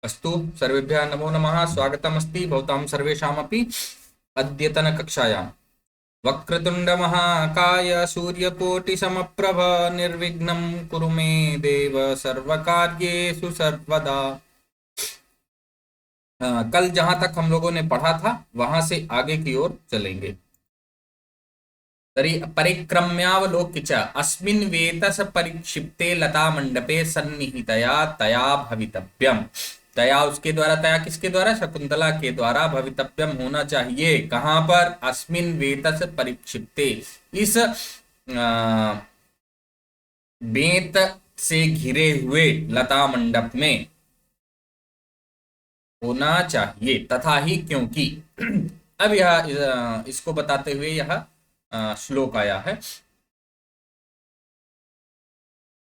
अस्तु सर्वेभ्यः नमो नमः। स्वागतमस्ति भवतां सर्वेषामपि अद्यतनकक्षायां। वक्रतुण्डमहाकाय सूर्यकोटिसमप्रभ निर्विघ्नं कुरु मे देव सर्वकार्येषु सर्वदा। कल जहां तक हम लोगों ने पढ़ा था वहां से आगे की ओर चलेंगे। तर्हि परिक्रम्यावलोक्य च अस्मिन् वेतस परिक्षिप्ते लता मंडपे सन्निहितया तया भवितव्यम। तया उसके द्वारा, तया किसके द्वारा? शकुंतला के द्वारा भवितव्यम होना चाहिए। कहां पर? अस्मिन् वेतस परिक्षिप्ते, इस बेत से घिरे हुए लता मंडप में होना चाहिए। तथा ही क्योंकि अब यह इसको बताते हुए यह श्लोक आया है।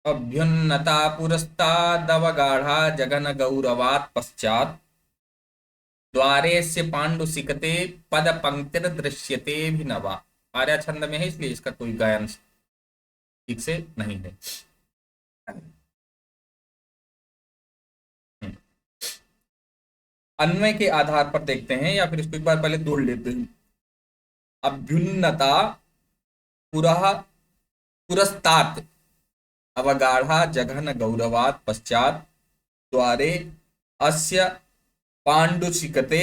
अभ्युन्नता पुरस्तादवगाढ़ा जघन गौरवात् पश्चात् द्वारेस्य पाण्डुसिकते पद पंक्तिर दृश्यते भिनवा। आर्या छंद में है इसलिए इसका कोई गायन ठीक से नहीं है। अन्वय के आधार पर देखते हैं या फिर इसको एक बार पहले जोड़ लेते हैं। अभ्युन्नता पुरः पुरस्तात् अवगाढ़ा जघन गौरवात् पश्चात् द्वारे अस्य पाण्डुशिकते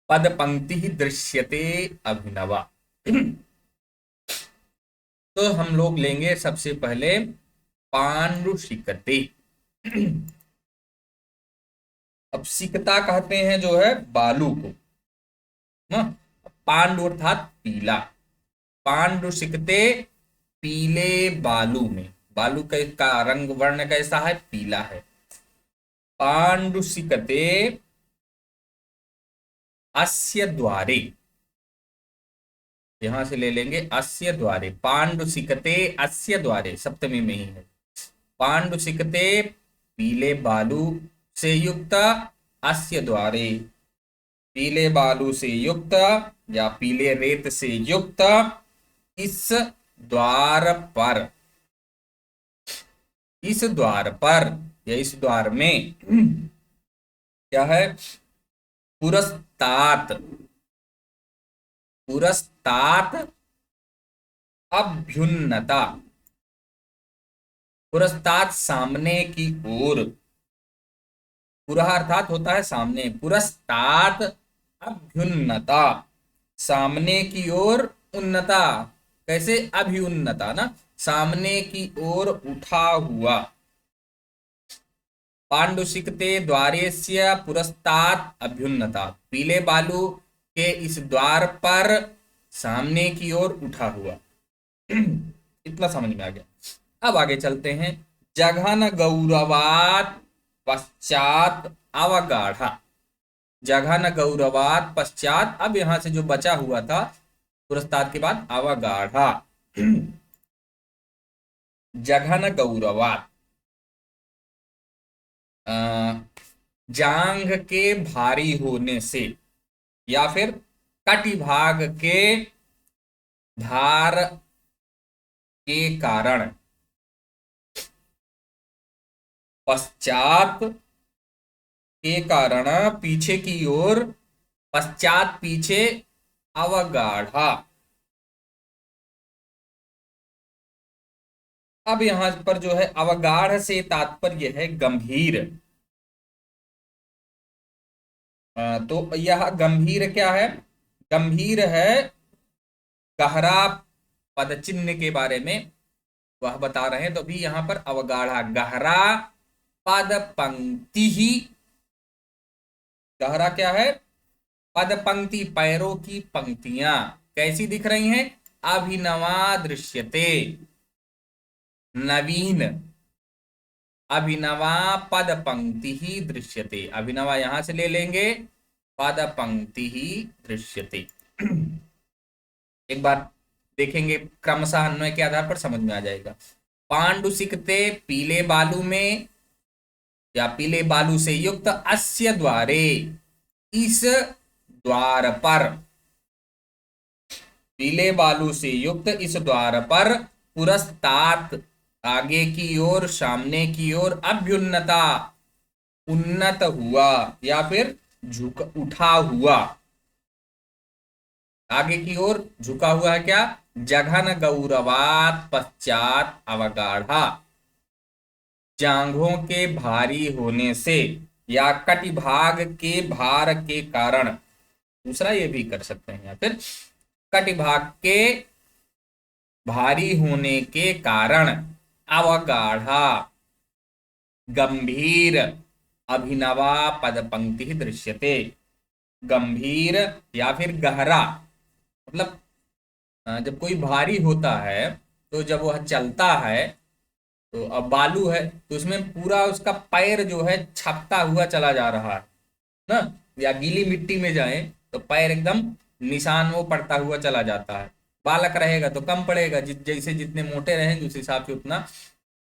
पद पंक्ति दृश्यते अभिनवा। तो हम लोग लेंगे सबसे पहले पाण्डुशिकते। अब सिकता कहते हैं जो है बालू को ना। पांडु अर्थात पीला। पाण्डुशिकते पीले बालू में। बालू का रंग वर्ण कैसा है? पीला है। पाण्डुशिकते अस्य द्वारे, यहां से ले लेंगे अस्य द्वारे। पाण्डुशिकते अस्य द्वारे सप्तमी में ही है। पाण्डुशिकते पीले बालू से युक्त, अस्य द्वारे पीले बालू से युक्त या पीले रेत से युक्त इस द्वार पर, इस द्वार पर या इस द्वार में क्या है? पुरस्तात, पुरस्तात अभ्युन्नता। पुरस्तात सामने की ओर। पुरः अर्थात होता है सामने। पुरस्तात अभ्युन्नता, सामने की ओर उन्नता। कैसे? अभ्युन्नता ना, सामने की ओर उठा हुआ। पाण्डुशिकते द्वारेस्य पुरस्तात अभ्युन्नता, पीले बालू के इस द्वार पर सामने की ओर उठा हुआ। इतना समझ में आ गया। अब आगे चलते हैं। जघन गौरवात् पश्चात अवगाढ़ा। जघन गौरवात् पश्चात, अब यहां से जो बचा हुआ था पुरस्तात के बाद अवगाढ़ा। जघन गौरवात्, जांघ के भारी होने से या फिर कटिभाग के भार के कारण। पश्चात के कारण, पीछे की ओर। पश्चात पीछे, अवगाढ़ा। अब यहां पर जो है अवगाढ़ से तात्पर्य है गंभीर। तो यह गंभीर क्या है? गंभीर है गहरा पद चिन्ह के बारे में वह बता रहे हैं। तो भी यहां पर अवगाढ़ा, गहरा पद पंक्ति ही। गहरा क्या है? पद पंक्ति, पैरों की पंक्तियां कैसी दिख रही हैं? अभिनवा दृश्यते, नवीन। अभिनवा पद पंक्ति ही दृश्यते। अभिनवा यहां से ले लेंगे, पद पंक्ति ही दृश्यते। एक बार देखेंगे क्रमशः, अन्वय के आधार पर समझ में आ जाएगा। पाण्डुशिकते पीले बालू में या पीले बालू से युक्त, अस्य द्वारे इस द्वार पर, पीले बालू से युक्त इस द्वार पर, पुरस्तात आगे की ओर, सामने की ओर, अभ्युन्नता उन्नत हुआ या फिर झुक उठा हुआ, आगे की ओर झुका हुआ है क्या, जघन गौरवात पश्चात अवगाढ़ा, जांघों के भारी होने से या कटिभाग के भार के कारण, दूसरा ये भी कर सकते हैं, या फिर कटिभाग के भारी होने के कारण अवगाढ़ा गंभीर अभिनवा पद पंक्ति दृश्यते, गंभीर या फिर गहरा, मतलब जब कोई भारी होता है तो जब वह चलता है, तो अब बालू है तो उसमें पूरा उसका पैर जो है छपता हुआ चला जा रहा है ना, या गीली मिट्टी में जाए तो पैर एकदम निशान वो पड़ता हुआ चला जाता है, बालक रहेगा तो कम पड़ेगा, जैसे जितने मोटे रहेंगे उस हिसाब से उतना,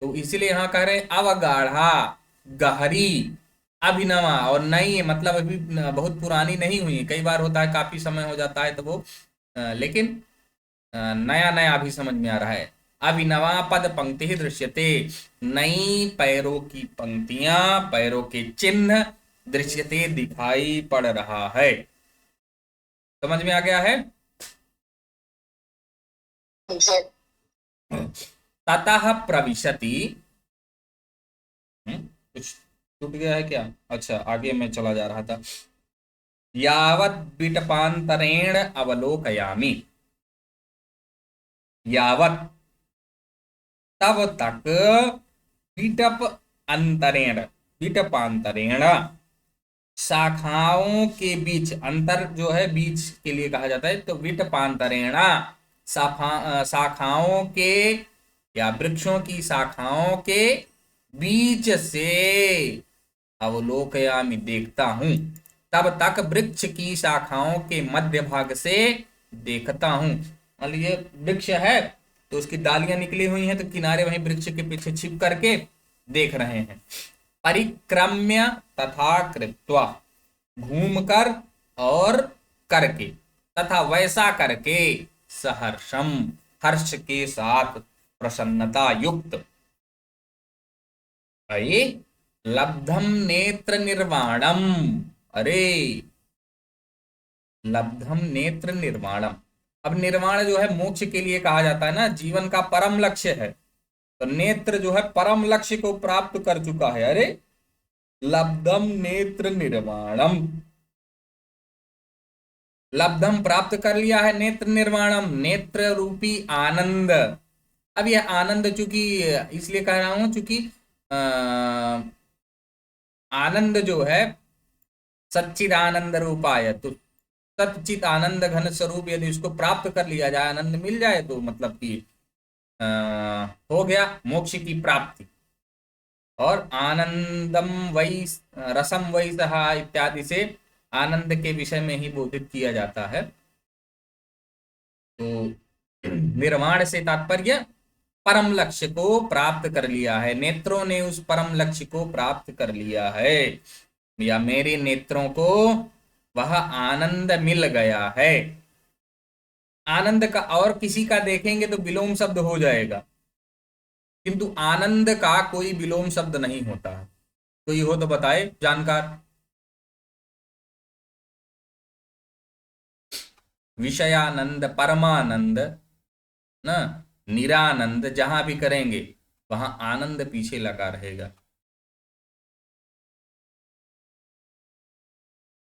तो इसीलिए यहाँ कह रहे हैं अवगाढ़ा, गहरी, अभिनवा, और नई है मतलब अभी बहुत पुरानी नहीं हुई, कई बार होता है काफी समय हो जाता है तो वो लेकिन नया नया अभी समझ में आ रहा है। अभिनवा पद पंक्ति ही दृश्यते, नई पैरों की पंक्तियां, पैरों के चिन्ह दृश्यते दिखाई पड़ रहा है। समझ में आ गया है। ततः प्रविशति, कुछ टूट गया है क्या, अच्छा आगे मैं चला जा रहा था, यावत विटपांतरेण अवलोकयामि, यावत तब तक, विटप अंतरेण, विटपांतरेण शाखाओं के बीच, अंतर जो है बीच के लिए कहा जाता है, तो विटपांतरेणा शाखाओं के या वृक्षों की शाखाओं के बीच से अवलोकयामि देखता हूं, तब तक वृक्ष की शाखाओं के मध्य भाग से देखता हूं। मान लीजिए वृक्ष है तो उसकी डालियां निकली हुई हैं, तो किनारे वहीं वृक्ष के पीछे छिप करके देख रहे हैं। परिक्रम्य तथा कृत्वा, घूमकर और करके, तथा वैसा करके, सहर्षम हर्ष के साथ, प्रसन्नता युक्त, अरे लब्धम नेत्र निर्वाणम, अरे लब्धम नेत्र निर्वाणम, अब निर्वाण जो है मोक्ष के लिए कहा जाता है ना, जीवन का परम लक्ष्य है, तो नेत्र जो है परम लक्ष्य को प्राप्त कर चुका है, अरे लब्धम नेत्र निर्वाणम, लब्धम प्राप्त कर लिया है, नेत्र निर्वाणम नेत्र रूपी आनंद। अब यह आनंद चूंकि इसलिए कह रहा हूं चूंकि आनंद जो है सच्चिदानंद रूपाय, तो सच्चित आनंद घन स्वरूप यदि उसको प्राप्त कर लिया जाए, आनंद मिल जाए, तो मतलब कि हो गया मोक्ष की प्राप्ति। और आनंदम वै रसम वै सहा इत्यादि से आनंद के विषय में ही बोधित किया जाता है। तो निर्वाण से तात्पर्य परम लक्ष्य को प्राप्त कर लिया है, नेत्रों ने उस परम लक्ष्य को प्राप्त कर लिया है, या मेरे नेत्रों को वह आनंद मिल गया है। आनंद का और किसी का देखेंगे तो विलोम शब्द हो जाएगा, किंतु आनंद का कोई विलोम शब्द नहीं होता है। कोई हो तो बताए जानकार। विषयानंद, परमानंद, ना निरानंद, जहां भी करेंगे वहां आनंद पीछे लगा रहेगा,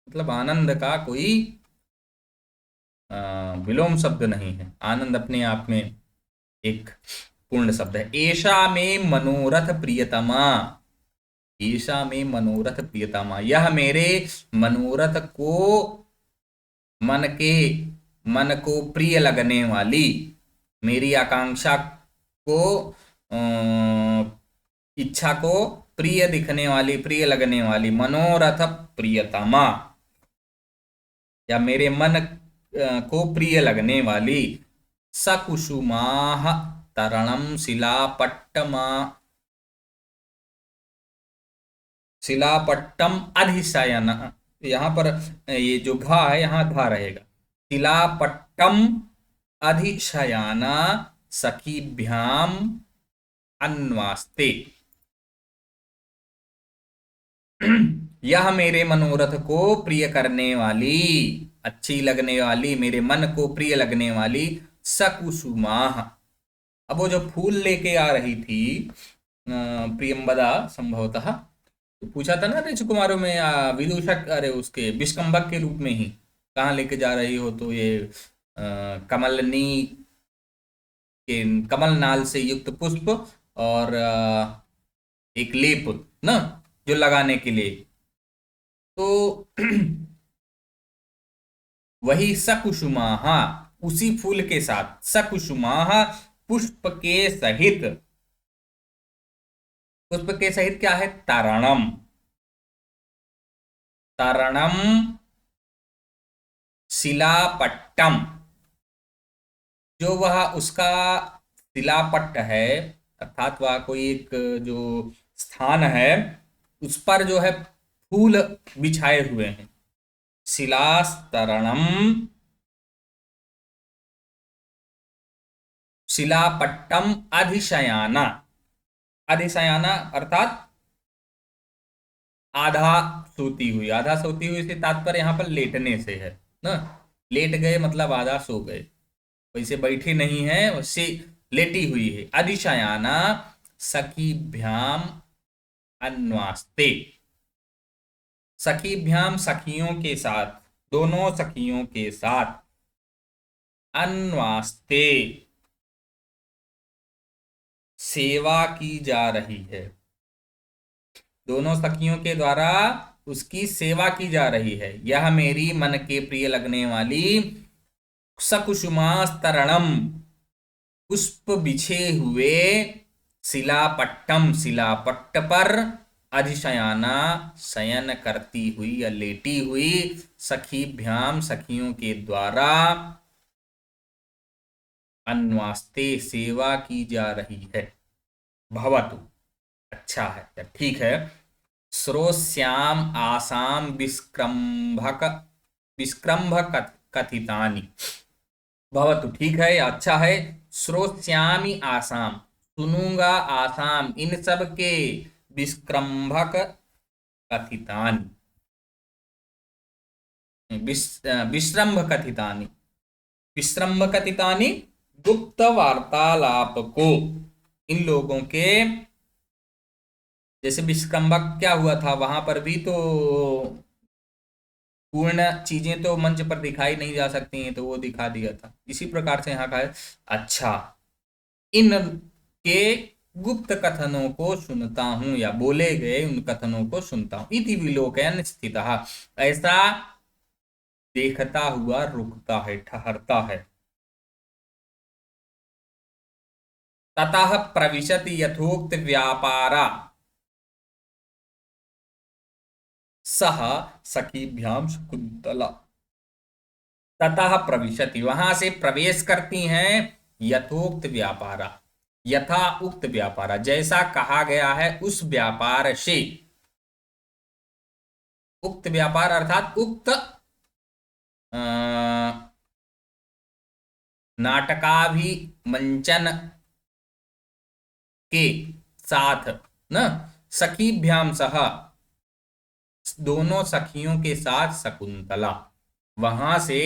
मतलब आनंद का कोई विलोम शब्द नहीं है, आनंद अपने आप में एक पूर्ण शब्द है। ऐशा में मनोरथ प्रियतमा, ऐशा में मनोरथ प्रियतमा, यह मेरे मनोरथ को, मन को प्रिय लगने वाली, मेरी आकांक्षा को, इच्छा को प्रिय दिखने वाली, प्रिय लगने वाली, मनोरथ प्रियतमा, या मेरे मन को प्रिय लगने वाली, सकुसुमाह तरणम शिलापट्टमा, शिलापट्टम अधिशयन, यहाँ पर ये जो घा है यहाँ धा रहेगा, शिलापट्टम अधिशयाना सखीभ्याम अन्वास्ते, यह मेरे मनोरथ को प्रिय करने वाली, अच्छी लगने वाली, मेरे मन को प्रिय लगने वाली सकुसुमाह। अब वो जो फूल लेके आ रही थी प्रियंबदा संभवतः, तो पूछा था ना ऋषि कुमारों में विदूषक, अरे उसके विष्कंभक के रूप में ही, कहाँ लेके जा रही हो, तो ये कमलनी के कमल नाल से युक्त पुष्प और एक लेप ना, जो लगाने के लिए, तो वही सकुसुमाहा, उसी फूल के साथ सकुसुमाहा, पुष्प के सहित, पुष्प के सहित क्या है, तरणम, तरणम शिलापट्टम, जो वह उसका शिलापट्ट है, अर्थात वह कोई एक जो स्थान है, उस पर जो है फूल बिछाए हुए हैं। शिलास्तरणम शिलापट्टम अधिशयाना, अधिशयाना अर्थात आधा सोती हुई, आधा सोती हुई से तात्पर्य यहां पर लेटने से है ना, लेट गए मतलब आधा सो गए, वैसे बैठी नहीं है, वैसे लेटी हुई है। अधिशयाना सखीभ्याम अन्वास्ते, सखीभ्याम सखियों के साथ, दोनों सखियों के साथ, अन्वास्ते सेवा की जा रही है, दोनों सखियों के द्वारा उसकी सेवा की जा रही है। यह मेरी मन के प्रिय लगने वाली सकुसुमास्तरणम, पुष्प बिछे हुए शिलापट्टम, शिलापट्ट पर अधिशयाना शयन करती हुई या लेटी हुई, सखीभ्याम सखियों के द्वारा, अन्वास्ते सेवा की जा रही है। भवतु अच्छा है या ठीक है। श्रोस्याम आसाम विस्क्रम्भक, विस्क्रम्भ कथितानि, भवतु ठीक है या अच्छा है। श्रोस्यामि आसाम, सुनूंगा आसाम, इन सब के विस्क्रम्भक कथितानि, विश्रम्भ कथितानि, विश्रम्भ कथितानि, गुप्त वार्तालाप को, इन लोगों के, जैसे विश्रम्भक क्या हुआ था वहां पर भी तो पूर्ण चीजें तो मंच पर दिखाई नहीं जा सकती हैं, तो वो दिखा दिया था, इसी प्रकार से यहाँ का है। अच्छा, इन के गुप्त कथनों को सुनता हूं, या बोले गए उन कथनों को सुनता हूं। इति विलोकयन स्थितः, ऐसा देखता हुआ रुकता है, ठहरता है। ततः प्रविशति यथोक्त व्यापारा सह सखीभ्याम शकुंतला, ततः प्रविशति वहां से प्रवेश करती हैं, यथोक्त व्यापारा, यथा उक्त व्यापारा, जैसा कहा गया है उस व्यापार से, उक्त व्यापार अर्थात उक्त नाटकाभिमंचन के साथ न, सखीभ्याम सह, दोनों सखियों के साथ शकुंतला, वहां से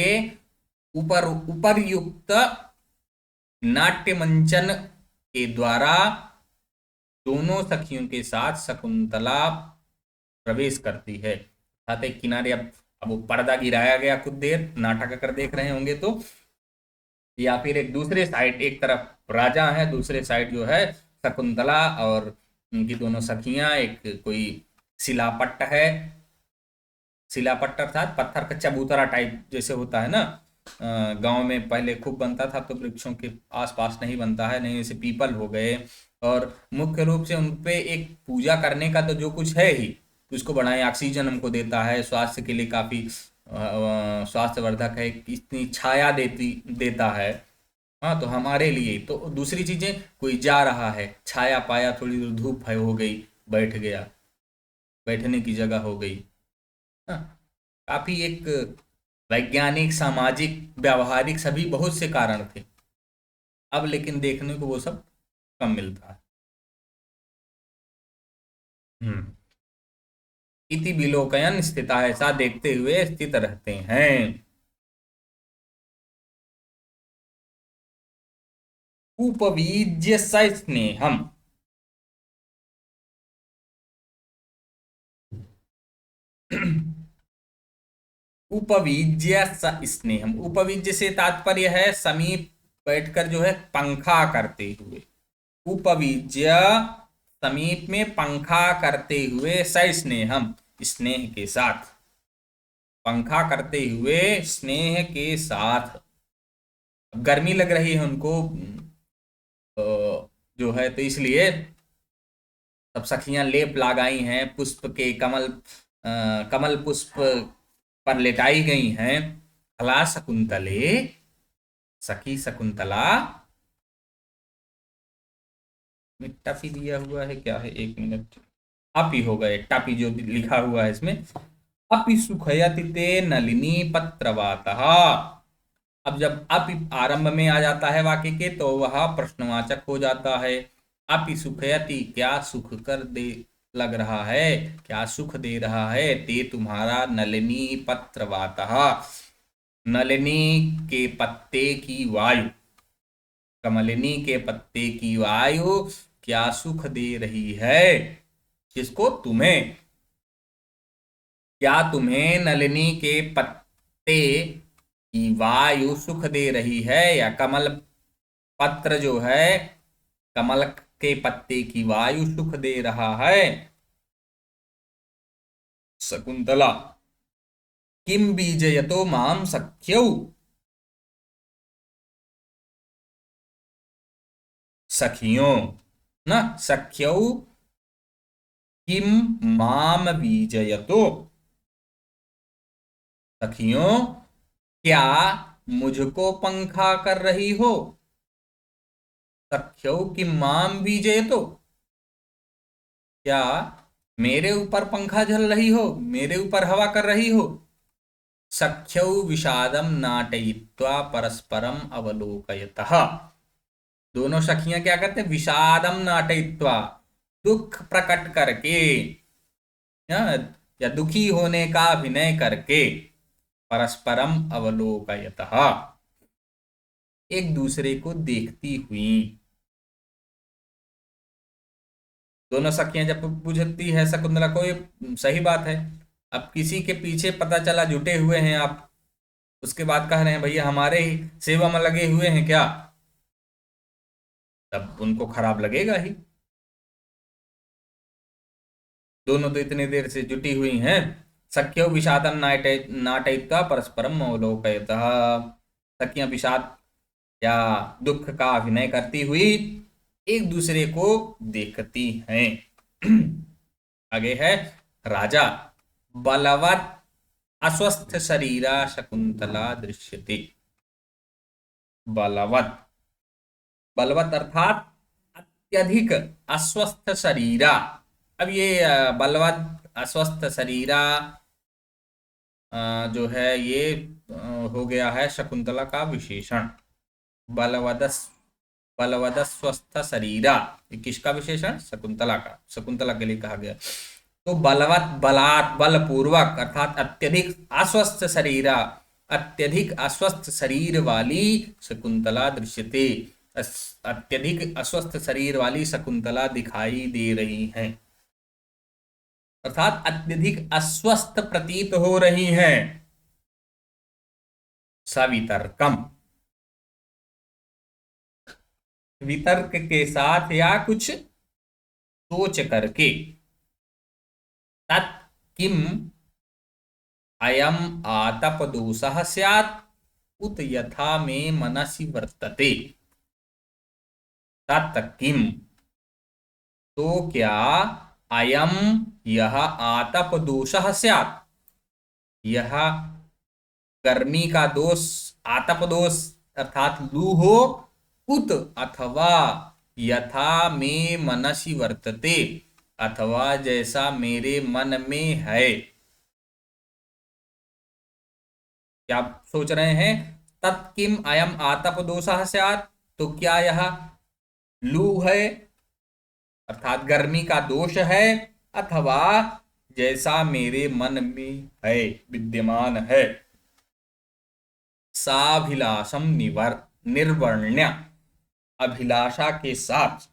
ऊपर उपर्युक्त नाट्य मंचन के द्वारा दोनों सखियों के साथ शकुंतला प्रवेश करती है। साथ एक किनारे, अब वो पर्दा गिराया गया, कुछ देर नाटक अगर देख रहे होंगे तो, या फिर एक दूसरे साइड, एक तरफ राजा है, दूसरे साइड जो है शकुंतला और उनकी दोनों सखियां, एक कोई शिलापट्ट है, शिलापट्ट अर्थात पत्थर का चबूतरा टाइप जैसे होता है ना, गांव में पहले खूब बनता था, तो वृक्षों के आसपास नहीं बनता है, नहीं जैसे पीपल हो गए, और मुख्य रूप से उनपे एक पूजा करने का तो जो कुछ है ही, तो उसको बढ़ाएं, ऑक्सीजन हमको देता है, स्वास्थ्य के लिए काफी स्वास्थ्यवर्धक है, इतनी छाया देता है। हाँ, तो हमारे लिए तो दूसरी चीजें, कोई जा रहा है, छाया पाया, थोड़ी दूर धूप है हो गई, बैठ गया, बैठने की जगह हो गई। हाँ, काफी एक वैज्ञानिक, सामाजिक, व्यावहारिक सभी बहुत से कारण थे। अब लेकिन देखने को वो सब कम मिलता है। हम्म इति विलोकयन स्थिता, ऐसा देखते हुए स्थित रहते हैं। उपवीज्य स स्नेहम, उपवीज्य स स्नेहम, उपवीज्य से तात्पर्य है समीप बैठकर जो है पंखा करते हुए। उपवीज्य समीप में पंखा करते हुए, स स्नेहम स्नेह के साथ, पंखा करते हुए स्नेह के साथ। गर्मी लग रही है उनको जो है, तो इसलिए सब सखियां लेप लगाई हैं, पुष्प के कमल पुष्प पर लेटाई गई हैं। खला शकुंतले, सखी शकुंतला, टापी दिया हुआ है क्या है, 1 मिनट, अपी हो गए, टापी जो लिखा हुआ है इसमें, अपि सुखयति ते नलिनी पत्रवातः। अब जब अपि आरंभ में आ जाता है वाक्य के, तो वह प्रश्नवाचक हो जाता है। अपि सुखयति, क्या सुख कर दे लग रहा है, क्या सुख दे रहा है, ते तुम्हारा, नलिनी पत्रवातः, नलिनी के पत्ते की वायु, कमलिनी के पत्ते की वायु क्या सुख दे रही है, किसको, तुम्हें। क्या तुम्हें नलिनी के पत्ते की वायु सुख दे रही है, या कमल पत्र जो है, कमल के पत्ते की वायु सुख दे रहा है। शकुंतला, किम बीजयतो माम सख्यौ, सखियों न, सख्यौ किम माम बीजयतो, सखियों क्या मुझको पंखा कर रही हो। सख्यौ किम माम बीजयतो, क्या मेरे ऊपर पंखा झल रही हो, मेरे ऊपर हवा कर रही हो। सख्यौ विषादम नाटयित्वा परस्परम अवलोकयतः, दोनों सखियां क्या करते हैं, विषादम नाटयित्वा, दुख प्रकट करके, या दुखी होने का अभिनय करके, परस्परम अवलोकयतः, एक दूसरे को देखती हुई। दोनों सखियां जब बुझती है शकुंतला को, ये सही बात है, अब किसी के पीछे पता चला जुटे हुए हैं आप, उसके बाद कह रहे हैं भैया हमारे ही सेवा में लगे हुए हैं क्या, तब उनको खराब लगेगा ही। दोनों तो इतनी देर से जुटी हुई हैं। सख्यो विषादम नाटयित्वा परस्परम अवलोकयतः, सखियां विषाद या दुख का अभिनय करती हुई एक दूसरे को देखती हैं। आगे है, राजा, बलवत अस्वस्थ शरीरा शकुंतला दृश्यते। बलवत, बलवत अर्थात अत्यधिक अस्वस्थ शरीरा। अब ये बलवत अस्वस्थ शरीरा जो है ये हो गया है शकुंतला का विशेषण। बलवदस, बलवदस्वस्थ शरीरा, ये किसका विशेषण, शकुंतला का, शकुंतला के लिए कहा गया। तो बलवत, बलात्, बलपूर्वक, अर्थात अत्यधिक अस्वस्थ शरीरा, अत्यधिक अस्वस्थ शरीर वाली शकुंतला दृश्यते, अत्यधिक अस्वस्थ शरीर वाली शकुंतला दिखाई दे रही हैं, अर्थात अत्यधिक अस्वस्थ प्रतीत हो रही हैं। सवितर्कम, वितर्क के साथ या कुछ सोच करके। तत् किम अयम आतपदोषः स्यात् उत यथा मे मनसि वर्तते। तत् किम, तो क्या, अयम यह, आतपदोषः स्यात्, यह गर्मी का दोष, आतप दोष अर्थात लू हो, उत अथवा, यथा में मनसि वर्तते, अथवा जैसा मेरे मन में है। क्या सोच रहे हैं, तत्किम अयम आतप दोषः स्यात्, तो क्या यह लू है अर्थात गर्मी का दोष है, अथवा जैसा मेरे मन में है, विद्यमान है। साभिलाषम निर्वर्ण्य, अभिलाषा के साथ,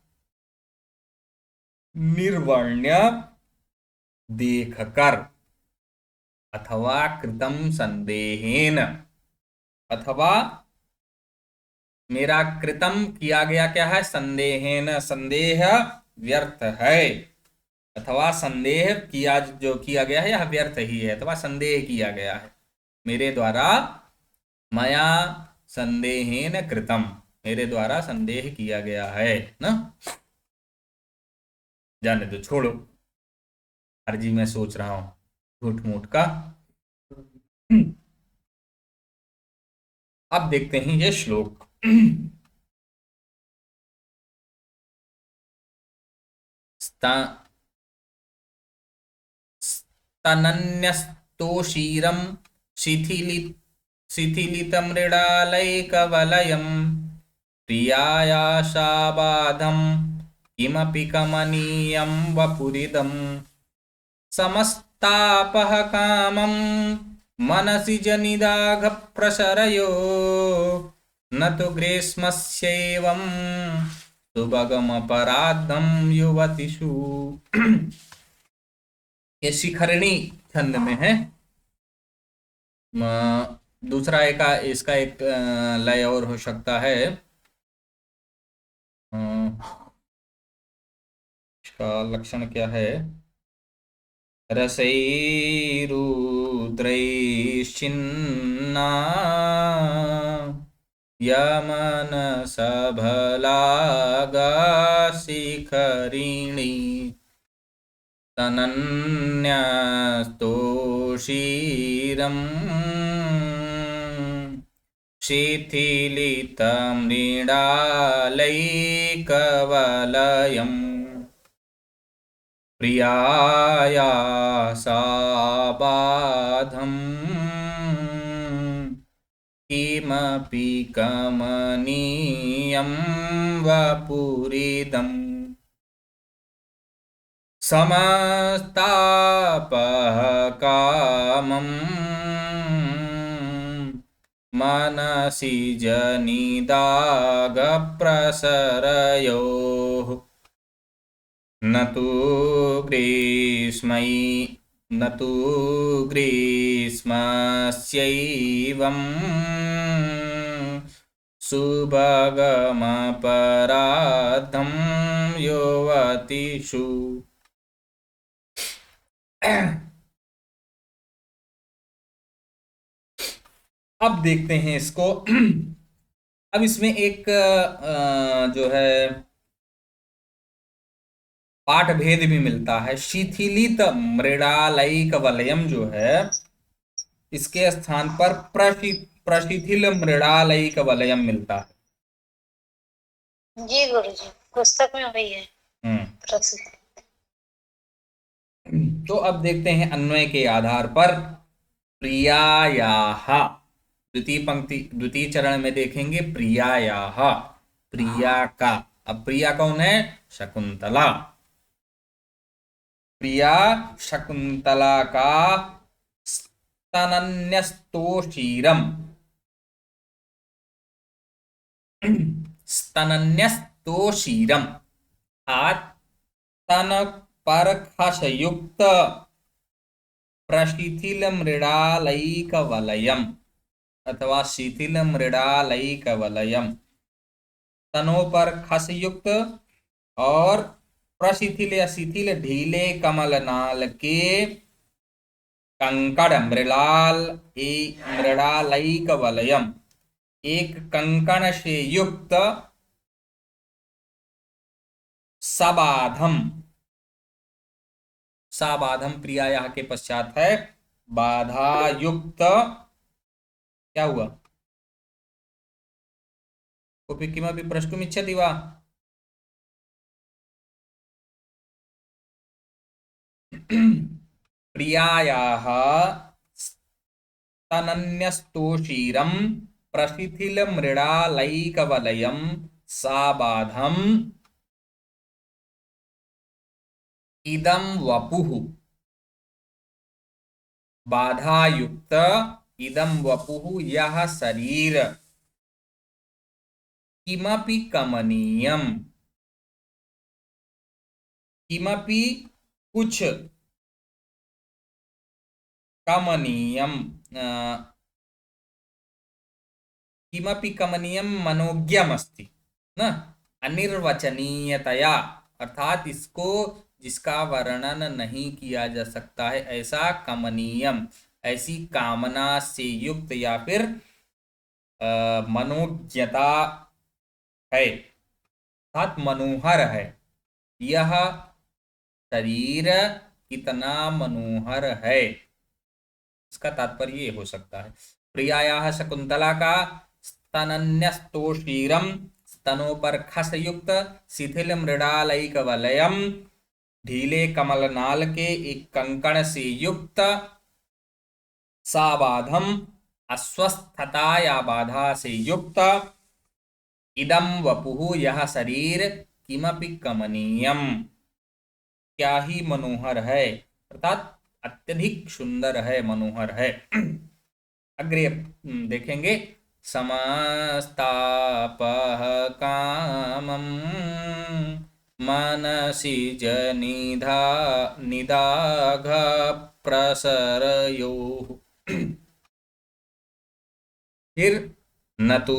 निर्वर्ण्य देखकर, अथवा कृतम संदेहेन, अथवा मेरा कृतम किया गया क्या है, संदेहेन, संदेह व्यर्थ है, अथवा संदेह किया, जो किया गया है यह व्यर्थ ही है, अथवा संदेह किया गया है मेरे द्वारा, मया संदेहेन कृतम, मेरे द्वारा संदेह किया गया है ना। जाने दो, छोड़ो, अर्जी मैं सोच रहा हूं झूठ मूठ का। अब देखते हैं ये श्लोक। स्तनन्यस्तोषीरं शिथिलितमृडालैकवलयम् प्रियायाशाबाधं किमपि कमनीयं वपुरिदम् समस्तापः कामं मनसि जनिदाघप्रसरयो न तु ग्रीष्मस्यैवं सुभगमपराधं युवतिषु। ये शिखरणी छंद में है। दूसरा एक इसका एक लय और हो सकता है, इसका लक्षण क्या है, रसैरुद्रैश्चिन्ना यमनसभलागाशिखरिणी तनन्यस्तोषीरम् शिथिलितमृडालैकवलयम् प्रियायासाबाधम् किमपि कमनीयं वपुरिदम् समस्तापः कामम् मनसि जनिदाघप्रसरयोः न तु ग्रीष्मस्यैवं सुभगमपराधं युवतिषु। अब देखते हैं इसको। अब इसमें एक जो है पाठ भेद भी मिलता है। शिथिलित मृडालयिक वलयम जो है, इसके स्थान पर प्रशिथिल मृडालयिक वलयम मिलता है। जी गुरुजी, पुस्तक में वही है। तो अब देखते हैं अन्वय के आधार पर। प्रियायाः, द्वितीय पंक्ति, द्वितीय चरण में देखेंगे प्रियायाः, प्रिया का। अब प्रिया कौन है, शकुंतला। प्रिया शकुंतला का स्तनन्यस्तोषीरम, स्तनन्यस्तोषीरम, हाथ तन पर खसयुक्त प्रशिथिल मृडालयिक वलयम, अथवा शिथिल मृडालयिक वलयम, तनों पर खसयुक्त और प्रशिथिल या शिथिल ढीले कमल नाल के कंकड़ मृडालयिक वलयम, एक कंकण से युक्त सबाधम, साबाधम प्रिया के पश्चात है बाधा युक्त, क्या हुआ, कोऽपि किमपि प्रष्टुमिच्छति वा। प्रियायाः स्तनन्यस्तोषीरं प्रशिथिलमृडालयिकवलयं साबाधम् इदं वपुः, बाधा युक्त इदं वपुः यः शरीर किमपि कमनीयम, किमपि कुछ, कमनीयम, किमपि कमनीयम मनोज्ञम अस्ति न, अनिर्वचनीयतया, अर्थात इसको जिसका वर्णन नहीं किया जा सकता है, ऐसा कमनीयम, ऐसी कामना से युक्त या फिर मनोज्ञता है, अर्थात मनोहर है। यह शरीर कितना मनोहर है, इसका तात्पर्य ये हो सकता है। प्रियायाः शकुंतला का स्तनन्यस्तोषीरम, स्तनों पर खस युक्त, शिथिल मृणालयिक वलयम, ढीले कमलनाल के एक कंकण से युक्त, साबाधम, अस्वस्थता या बाधा से युक्त, इदम वपुः यह शरीर, किमपि कमनीयम क्या ही मनोहर है, अर्थात अत्यधिक सुंदर है, मनोहर है। अग्रे देखेंगे। समस्तापः कामं मनसि जनिधा निदाघ प्रसरयोः, फिर न तु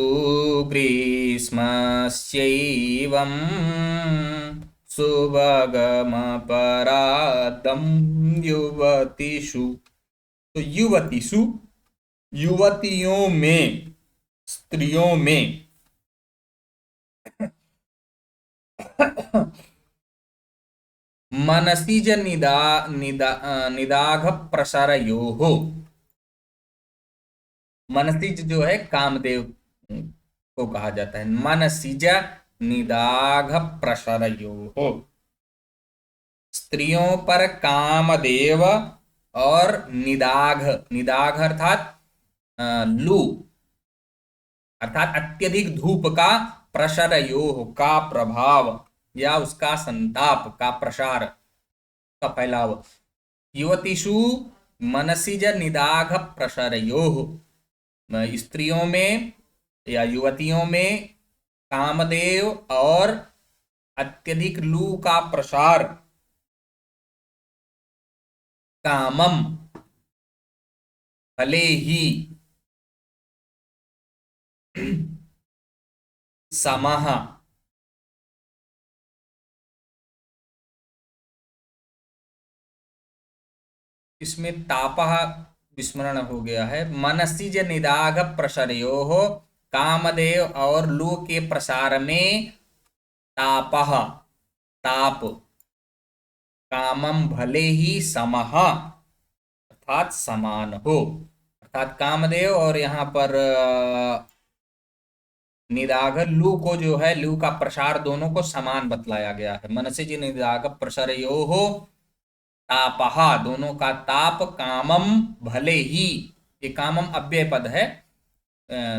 ग्रीष्मस्यैवं सुभगमपराधं युवतिषु, तो युवतिषु युवतियों में, स्त्रियों में, मनसिज निदाघ प्रसरयोः, मनसिज जो है कामदेव को कहा जाता है, मनसिज निदाघ प्रसरयोः, स्त्रियों पर कामदेव और निदाघ, निदाघ अर्थात लू, अर्थात अत्यधिक धूप का, प्रसरयोः का प्रभाव या उसका संताप का प्रसार, का फैलाव। युवतिषु मनसिज निदाघ प्रसरयोः, स्त्रियों में या युवतियों में कामदेव और अत्यधिक लू का प्रसार, कामम भले ही, समः इसमें तापः विस्मरण हो गया है। मनसिज निदाघ प्रसरयोः, कामदेव और लू के प्रसार में तापः, ताप, कामम भले ही, समः अर्थात समान हो, अर्थात कामदेव और यहाँ पर निदाघ लू को जो है, लू का प्रसार दोनों को समान बतलाया गया है। मनसिज निदाघ प्रसरयोः तापहा, दोनों का ताप, कामम भले ही, ये कामम अव्यय पद है,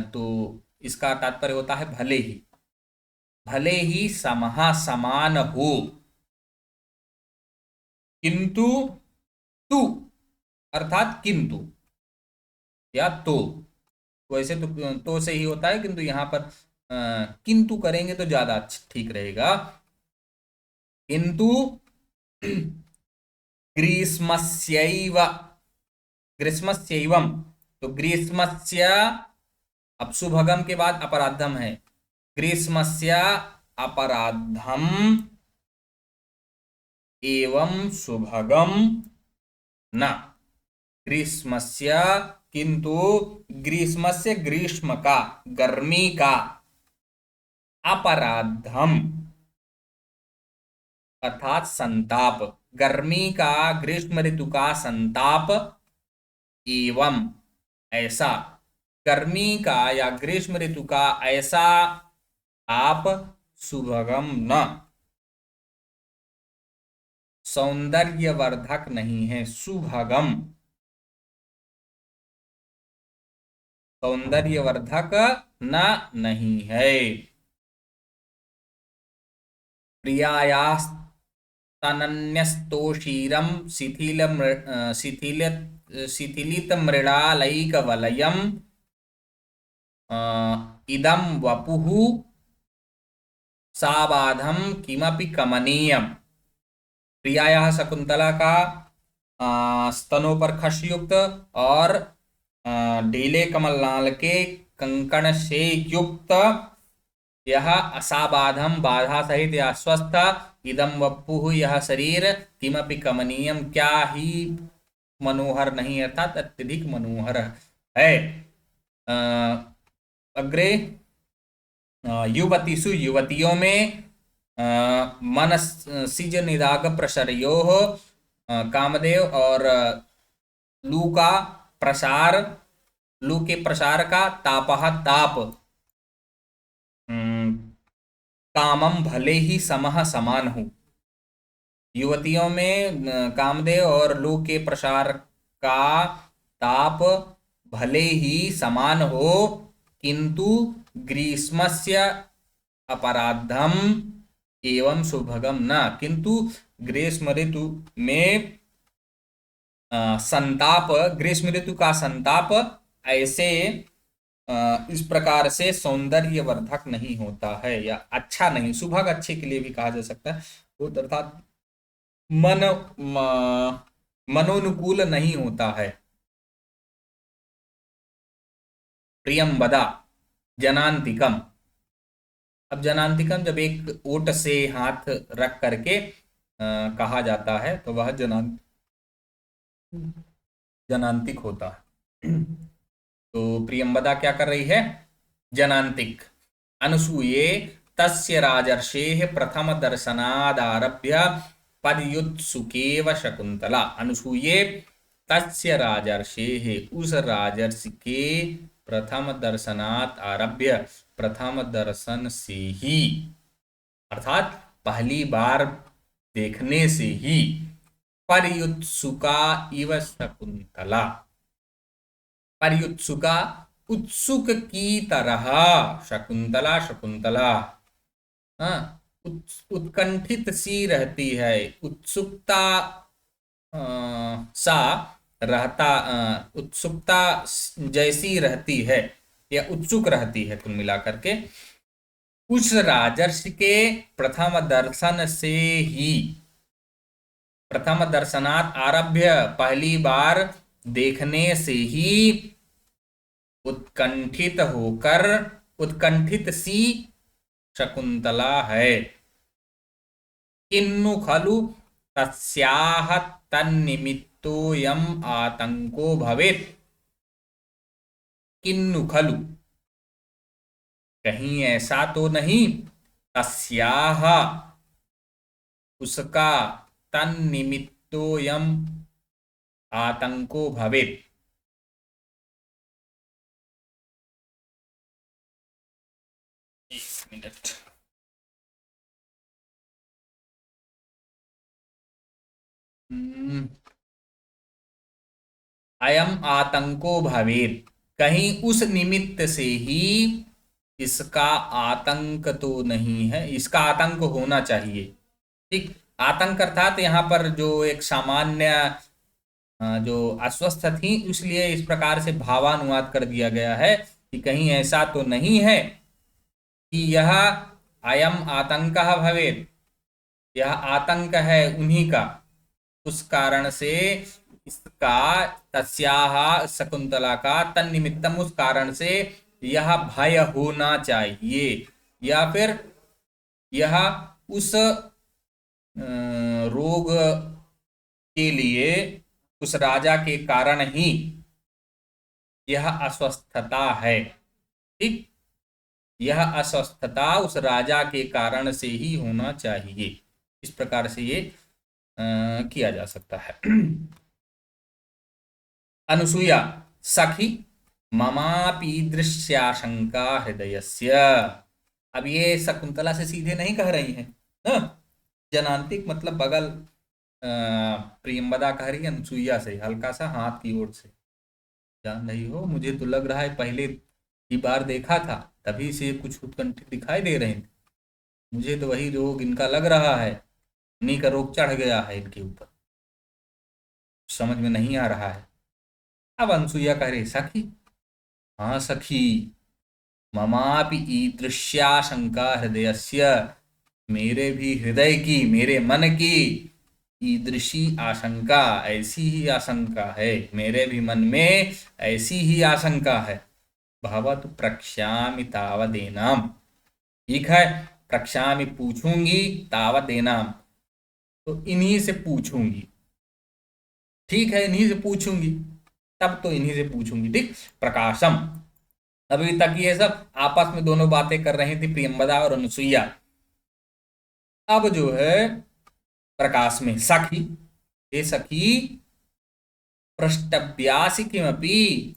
तो इसका तात्पर्य होता है भले ही, भले ही समहा समान हो, किंतु तु अर्थात किंतु या तो, वैसे तो से ही होता है, किंतु यहां पर किंतु करेंगे तो ज्यादा ठीक रहेगा। किंतु ग्रीष्मस्यैव, ग्रीष्मस्यैवम, तो ग्रीष्मस्य, अब सुभगम के बाद अपराधम है, ग्रीष्मस्य अपराधम एवं सुभगम न, ग्रीष्मस्य किंतु ग्रीष्मस्य ग्रीष्म का, गर्मी का, अपराधम अर्थात संताप, गर्मी का, ग्रीष्म ऋतु का संताप, एवं ऐसा, गर्मी का या ग्रीष्म ऋतु का ऐसा आप, सुभगम न, सौंदर्यवर्धक नहीं है, सुभगम सौंदर्यवर्धक न नहीं है। प्रियायाः तनन्यस्तोषीरं शिथिलितमृणालैकवलयम् इदं वपुः साबाधं किमपि कमनीयम्। प्रियायाः शकुंतला का स्तनों पर खश युक्त और ढीले कमलनाल के कंकण से युक्त यह असाबाधम बाधा सहित या स्वस्थ इदम वपुः यह शरीर किमपि कमनीयम क्या ही मनोहर नहीं अर्थात अत्यधिक मनोहर है। अग्रे युवतीषु युवतियों में मनसिज निदाग प्रसरयोः कामदेव और लू का प्रसार, लू के प्रसार का तापः ताप कामम भले ही समह समान हो। युवतियों में कामदेव और लू के प्रसार का ताप भले ही समान हो, किंतु ग्रीष्मस्य अपराधम एवं सुभगम न, किंतु ग्रीष्म ऋतु में संताप, ग्रीष्म ऋतु का संताप ऐसे इस प्रकार से सौंदर्यवर्धक नहीं होता है या अच्छा नहीं, सुभग अच्छे के लिए भी कहा जा सकता है, वो अर्थात मनोनुकूल नहीं होता है। प्रियंवदा जनांतिकम। अब जनांतिकम जब एक ओट से हाथ रख करके कहा जाता है तो वह जनांतिक होता है। तो प्रियंवदा क्या कर रही है? जनांतिक। अनुसूये तस्य राजर्षेः प्रथम दर्शनादारभ्य पदयुत्सुकेव शकुंतला। अनुसूये तस्य राजर्षेः, उस राजर्षि के प्रथम दर्शनात् आरभ्य, प्रथम दर्शन से ही अर्थात पहली बार देखने से ही, पर्युत्सुका इव शकुंतला, पर्युत्सुका उत्सुक की तरह, शकुंतला शकुंतला उत्कंठित सी रहती है, उत्सुकता सा रहता, उत्सुकता जैसी रहती है या उत्सुक रहती है कुल मिलाकर के। उस राजर्षि के प्रथम दर्शन से ही, प्रथम दर्शनात् आरभ्य, पहली बार देखने से ही उत्कंठित होकर, उत्कंठित सी शकुंतला है। किन्नु खलु तस्याः तन्निमित्तोऽयम् आतंको भवेत्। किन्नु खलु, कहीं ऐसा तो नहीं, तस्याः, उसका, तन्निमित्तोऽयम् आतंको भवेत्, एक मिनट, अयम आतंको भवेत्, कहीं उस निमित्त से ही इसका आतंक तो नहीं है, इसका आतंक होना चाहिए। ठीक, आतंक अर्थात यहाँ पर जो एक सामान्य जो अस्वस्थ थी, इसलिए इस प्रकार से भावानुवाद कर दिया गया है कि कहीं ऐसा तो नहीं है कि यह अयम आतंक भवेत्, यह आतंक है उन्हीं का, उस कारण से इसका, तस्याः शकुंतला का, तन्निमित्तम, उस कारण से यह भय होना चाहिए, या फिर यह उस रोग के लिए, उस राजा के कारण ही यह अस्वस्थता है। ठीक, यह अस्वस्थता उस राजा के कारण से ही होना चाहिए, इस प्रकार से ये किया जा सकता है। अनुसूया सखी ममापीदृश्याशंका हृदयस्य। अब ये शकुंतला से सीधे नहीं कह रही हैं, जनांतिक मतलब बगल, प्रियंवदा कह रही है अनुसूया से, हल्का सा हाथ की ओर से, जान रही हो मुझे तो लग रहा है पहले ही बार देखा था तभी से कुछ उत्कंठित दिखाई दे रहे थे, मुझे तो वही रोग इनका लग रहा है, उन्हीं का रोग चढ़ गया है इनके ऊपर, समझ में नहीं आ रहा है। अब अनसुईया कह रही, सखी, हाँ सखी, ममापि ईदृश्याशंका हृदयस्य, मेरे भी हृदय की, मेरे मन की ईदृशी आशंका, ऐसी ही आशंका है, मेरे भी मन में ऐसी ही आशंका है। भवतु प्रक्ष्यामि तावदेनाम, ठीक है, प्रक्ष्यामि पूछूंगी, तावदेनाम तो इन्हीं से पूछूंगी, ठीक है, इन्हीं से पूछूंगी, तब तो इन्हीं से पूछूंगी, ठीक। प्रकाशम, अभी तक ये सब आपस में दोनों बातें कर रही थी प्रियंवदा और अनुसुईया। अब जो है प्रकाश में, सखी, हे सखी, पृष्ठव्यासी किमपि,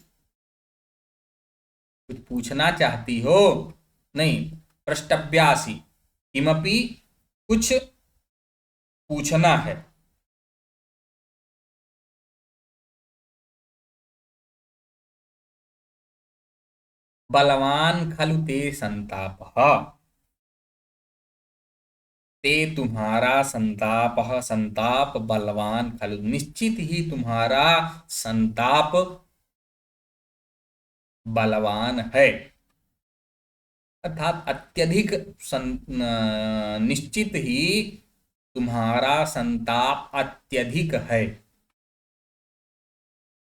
कुछ पूछना चाहती हो? नहीं, पृष्ठव्यासी किमपि, कुछ पूछना है। बलवान खलु ते संतापः, ते तुम्हारा संताप, संताप बलवान खलु, निश्चित ही तुम्हारा संताप बलवान है, अर्थात अत्यधिक निश्चित ही तुम्हारा संताप अत्यधिक है।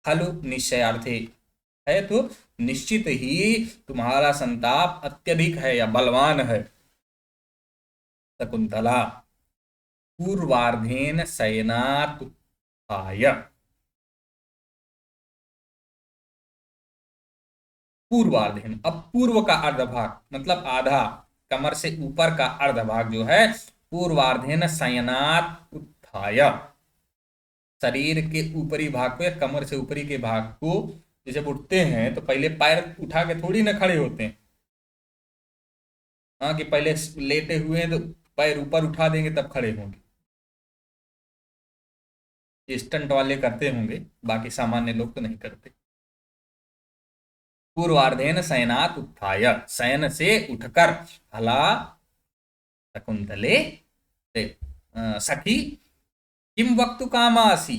खलु निश्चयार्थे है, तो निश्चित ही तुम्हारा संताप अत्यधिक है या बलवान है। शकुंतला, पूर्वार्धेन शयनात् उत्थाय, पूर्वार्धेन, अब पूर्व का अर्धभाग मतलब आधा, कमर से ऊपर का अर्धभाग जो है, पूर्वार्धेन शयनात् उत्थाय, शरीर के ऊपरी भाग को या कमर से ऊपरी के भाग को, जैसे उठते हैं तो पहले पैर उठा के थोड़ी ना खड़े होते हैं, हाँ, कि पहले लेटे हुए हैं तो पैर ऊपर उठा देंगे तब खड़े होंगे, स्टंट वाले करते होंगे, बाकी सामान्य लोग तो नहीं करते। पूर्वार्धेन शयनात् उत्थाय, शयन से उठकर, हला शकुंतले, सखी, किम वक्तु कामासी,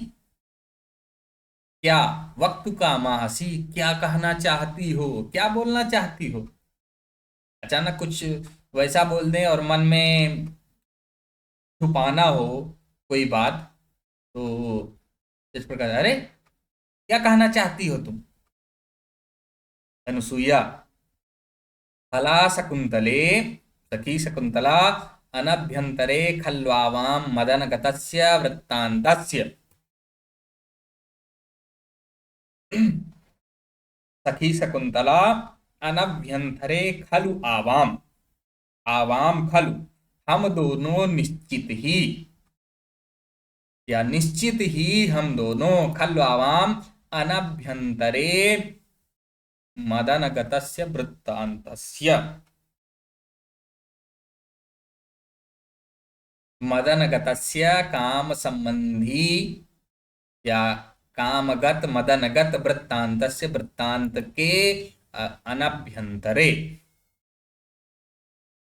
क्या वक्तु कामासी, क्या कहना चाहती हो, क्या बोलना चाहती हो। अचानक कुछ वैसा बोल दें और मन में छुपाना हो कोई बात, तो इस प्रकार, अरे क्या कहना चाहती हो तुम। अनुसुईया, फला शकुंतले, सखी शकुंतला, अनभ्यंतरे खल्वावां मदनगतस्य वृत्तान्तस्य, सखी शकुंतला, अनभ्यंतरे खलु आवाम, आवाम खलु, हम दोनों निश्चित ही, या निश्चित ही हम दोनों, खलु आवाम, अनभ्यंतरे मदनगतस्य वृत्तान्तस्य, मदनगतस्य काम संबंधी या कामगत मदनगत वृत्तान्तस्य, वृत्तांत के अनभ्यंतरे,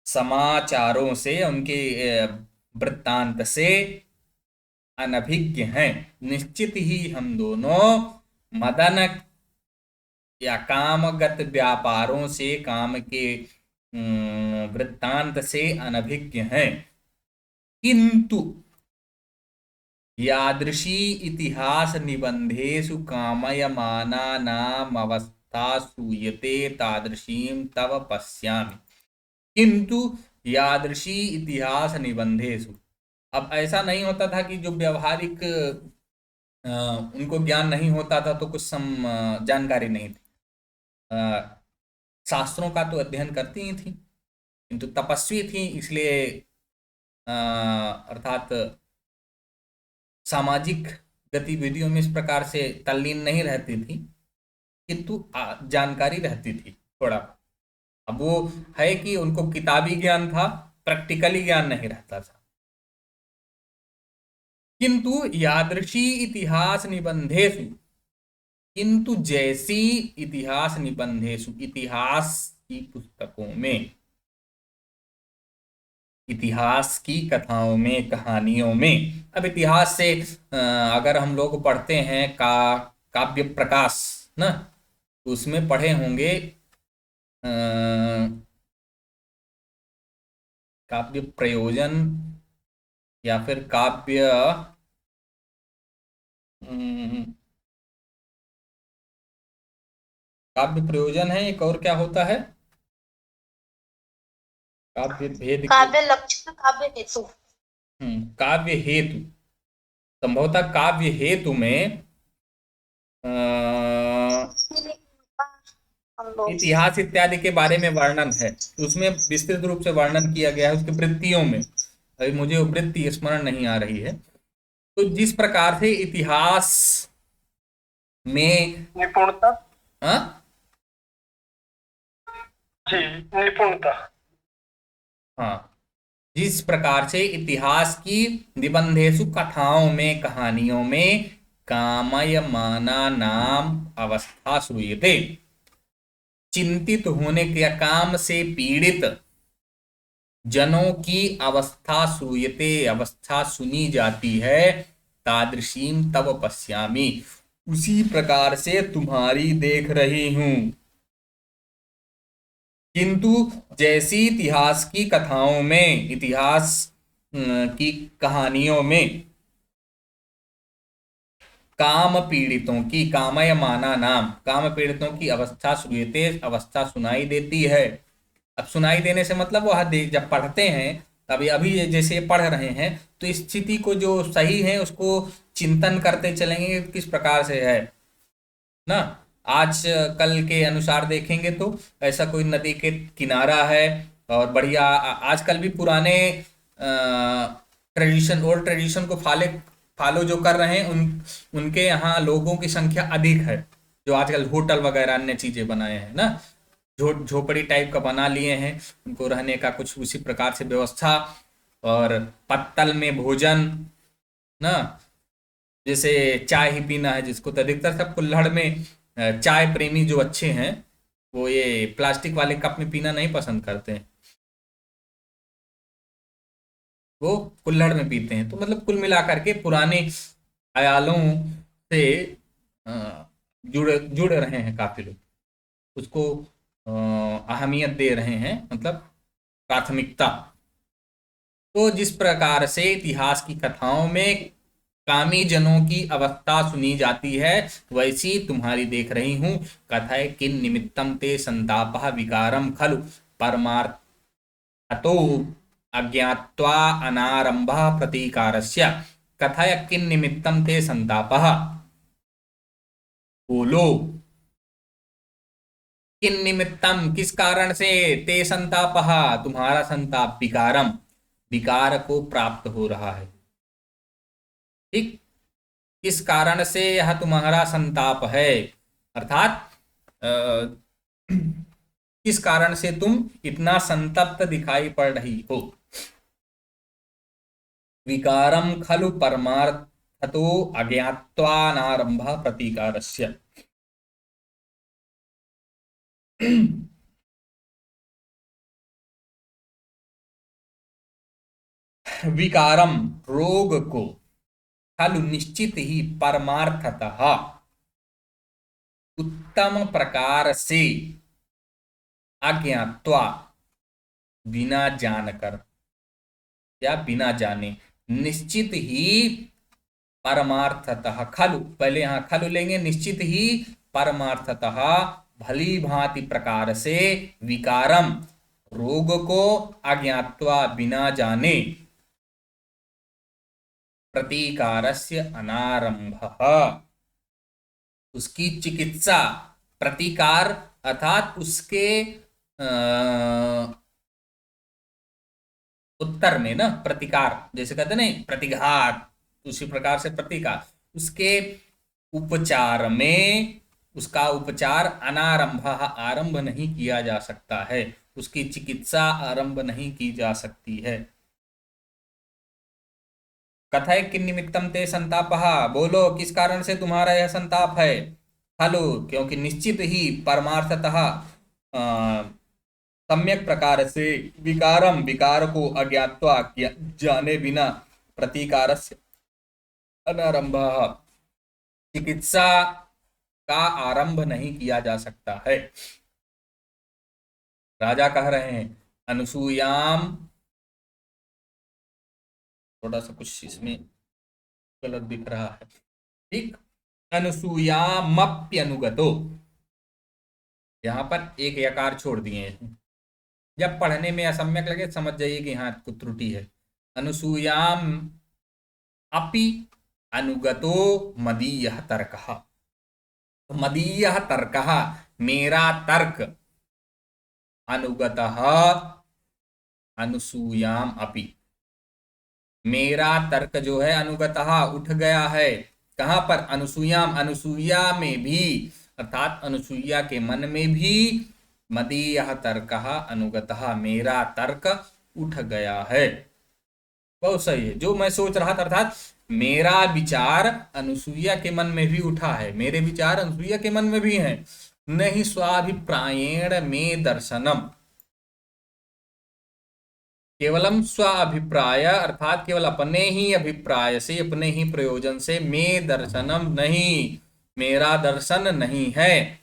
समाचारों से, उनके वृत्तांत से अनभिज्ञ हैं, निश्चित ही हम दोनों मदन या कामगत व्यापारों से, काम के वृत्तांत से अनभिज्ञ हैं। किंतु यादृशी इतिहास निबंधेषु कामयमानानामवस्था सूयते तादृशीं तव पश्यामि, किंतु यादृशी इतिहास निबंधेषु, अब ऐसा नहीं होता था कि जो व्यवहारिक उनको ज्ञान नहीं होता था तो कुछ जानकारी नहीं थी, शास्त्रों का तो अध्ययन करती ही थी, किंतु तपस्वी थी, इसलिए अर्थात सामाजिक गतिविधियों में इस प्रकार से तल्लीन नहीं रहती थी, किंतु जानकारी रहती थी थोड़ा। अब वो है कि उनको किताबी ज्ञान था, प्रैक्टिकली ज्ञान नहीं रहता था। किंतु यादृशी इतिहास निबंधेषु, किंतु जैसी इतिहास निबंधेषु, इतिहास की पुस्तकों में, इतिहास की कथाओं में, कहानियों में। अब इतिहास से अगर हम लोग पढ़ते हैं काव्य प्रकाश ना, तो उसमें पढ़े होंगे अ, काव्य प्रयोजन या फिर काव्य अम, काव्य प्रयोजन है, एक और क्या होता है, काव्य भेद के। काव्य लक्ष्य काव्य हेतु। काव्य हेतु, संभवतः काव्य हेतु में अ, हम लोग इतिहास इत्यादि के बारे में वर्णन है, तो उसमें विस्तृत रूप से वर्णन किया गया है उसके वृत्तियों में। अभी मुझे वो वृत्ति स्मरण नहीं आ रही है। तो जिस प्रकार से इतिहास में निपुणता। हाँ जी, निपुणता। हाँ, जिस प्रकार से इतिहास की निबंधेषु, कथाओं में, कहानियों में कामयमाना नाम अवस्था श्रूयते, चिंतित होने के काम से पीड़ित जनों की अवस्था श्रूयते, अवस्था सुनी जाती है, तादृशीम तव पश्यामि, उसी प्रकार से तुम्हारी देख रही हूं। किंतु जैसी इतिहास की कथाओं में, इतिहास की कहानियों में काम पीड़ितों की, कामय माना नाम, काम पीड़ितों की अवस्था श्रूयते, अवस्था सुनाई देती है। अब सुनाई देने से मतलब वह जब पढ़ते हैं, अभी अभी जैसे ये पढ़ रहे हैं, तो इस स्थिति को जो सही है उसको चिंतन करते चलेंगे कि किस प्रकार से है ना। आज कल के अनुसार देखेंगे तो ऐसा कोई नदी के किनारा है और बढ़िया, आजकल भी पुराने ट्रेडिशन, ओल्ड ट्रेडिशन को फॉलो जो कर रहे हैं, उनके यहाँ लोगों की संख्या अधिक है, जो आजकल होटल वगैरह अन्य चीजें बनाए हैं ना, झोपड़ी टाइप का बना लिए हैं, उनको रहने का कुछ उसी प्रकार से व्यवस्था, और पत्तल में भोजन ना, जैसे चाय ही पीना है जिसको, तो अधिकतर सब कुल्हड़ में, चाय प्रेमी जो अच्छे हैं वो ये प्लास्टिक वाले कप में पीना नहीं पसंद करते हैं, वो कुल्हड़ में पीते हैं। तो मतलब कुल मिलाकर के पुराने अयालों से जुड़ जुड़ रहे हैं काफी लोग, उसको अहमियत दे रहे हैं, मतलब प्राथमिकता। तो जिस प्रकार से इतिहास की कथाओं में कामी जनों की अवस्था सुनी जाती है, वैसी तुम्हारी देख रही हूं। कथय किन निमित्तम ते संतापः विकारम खलु परमार्थतो अज्ञात्वा अनारंभः प्रतीकारस्य। कथय किन निमित्तम ते संतापः, बोलो किन निमित्तम, किस कारण से, ते संतापः तुम्हारा संताप, विकारम विकार को प्राप्त हो रहा है, ठीक, किस कारण से यह तुम्हारा संताप है, अर्थात किस कारण से तुम इतना संतप्त दिखाई पड़ रही हो। विकारम खलु परमार्थतो अज्ञात्वानारंभ प्रतीकारस्य। विकारम रोग को, खलु निश्चित ही, परमार्थतः उत्तम प्रकार से, अज्ञात्वा बिना जानकर या बिना जाने, निश्चित ही, परमार्थतः, खलु पहले यहां खलु लेंगे, निश्चित ही, परमार्थतः भली भांति प्रकार से, विकारम रोग को, अज्ञात्वा बिना जाने, प्रतीकारस्य अनारंभः उसकी चिकित्सा, प्रतिकार अर्थात उसके उत्तर में ना, प्रतिकार जैसे कहते नहीं, प्रतिघात, उसी प्रकार से प्रतिकार, उसके उपचार में, उसका उपचार अनारंभ, आरंभ नहीं किया जा सकता है, उसकी चिकित्सा आरंभ नहीं की जा सकती है। कथय किन निमित्तम ते संतापः, बोलो किस कारण से तुम्हारा यह संताप है। खलु क्योंकि निश्चित ही, परमार्थतः सम्यक प्रकार से विकारम विकार को अज्ञात्वा जाने बिना प्रतीकारस्य अनारंभः चिकित्सा का आरंभ नहीं किया जा सकता है। राजा कह रहे हैं अनुसूयाम, थोड़ा सा कुछ इसमें गलत दिख रहा है, ठीक, अनुसूयामप्यनुगतो, यहां पर एक यकार छोड़ दिए हैं। जब पढ़ने में असम्यक लगे समझ जाइए कि यहाँ कुछ त्रुटि है। अनुसूयाम अपि अनुगतो मदीयः तर्कः, मदीयः तर्कः मेरा तर्क, अनुगतः अनुसूयाम अपि, मेरा तर्क जो है अनुगतः उठ गया है, कहां पर, अनुसूयाम, अनुसूया में भी, अर्थात अनुसूया के मन में भी, मदीयः तर्कः अनुगतः मेरा तर्क उठ गया है। बहुत सही है, जो मैं सोच रहा था, अर्थात मेरा विचार अनुसूया के मन में भी उठा है, मेरे विचार अनुसूया के मन में भी हैं। नहीं स्वाभिप्रायेण में दर्शनम, केवलम स्व अभिप्राय अर्थात केवल अपने ही अभिप्राय से, अपने ही प्रयोजन से, में दर्शनम नहीं, मेरा दर्शन नहीं है।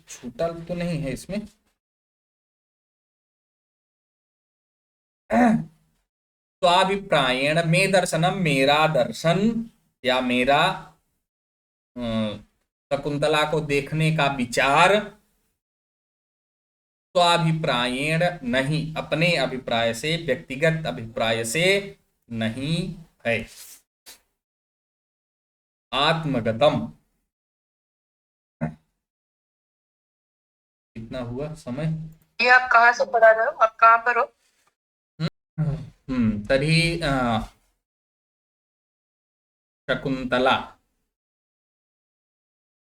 छूटा तो नहीं है इसमें, स्वाभिप्रायेण में दर्शनम, मेरा दर्शन या मेरा शकुंतला को देखने का विचार, स्वाभिप्रायेण नहीं, अपने अभिप्राय से, व्यक्तिगत अभिप्राय से नहीं है। आत्मगतम, कितना हुआ समय? ये आप कहाँ से पढ़ा रहे हो, आप कहाँ पर हो? तर्हि शकुंतला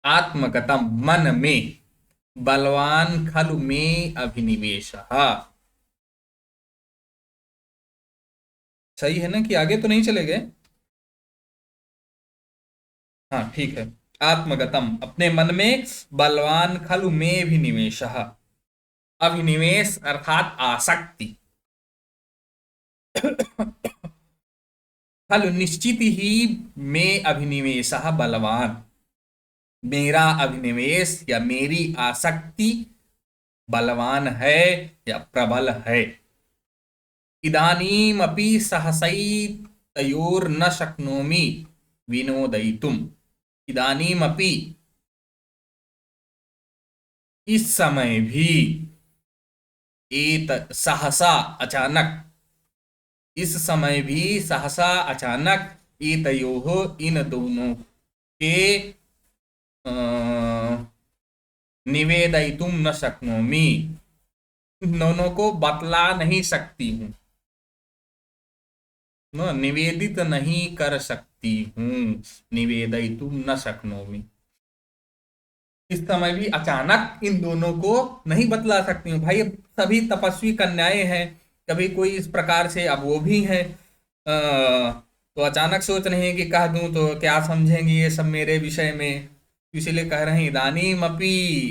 आत्मगतम, मन में, बलवान खलु में अभिनिवेशः। सही है ना कि आगे तो नहीं चले गए? हाँ ठीक है। आत्मगतम, अपने मन में, बलवान खलु में अभिनिवेशः, अभिनिवेश अर्थात आसक्ति, खलु निश्चित ही में अभिनिवेशः बलवान, मेरा अभिनिवेश या मेरी आसक्ति बलवान है या प्रबल है। इदानीमपि सहसैतयोर्न शक्नोमि विनोदयितुम, इदानीमपि इस समय भी, एत सहसा अचानक, इस समय भी, सहसा अचानक, एतयोः इन दोनों के निवेदयितुम न शक्नोमि, इन दोनों को बतला नहीं सकती हूं, निवेदित नहीं कर सकती हूं, निवेदयितुम न शक्नोमि, इस समय भी अचानक इन दोनों को नहीं बतला सकती हूँ। भाई सभी तपस्वी कन्याएं हैं, कभी कोई इस प्रकार से, अब वो भी हैं, तो अचानक सोच रहे हैं कि कह दूं तो क्या समझेंगे ये सब मेरे विषय में, इसलिए कह रहे हैं इदानीम अपि,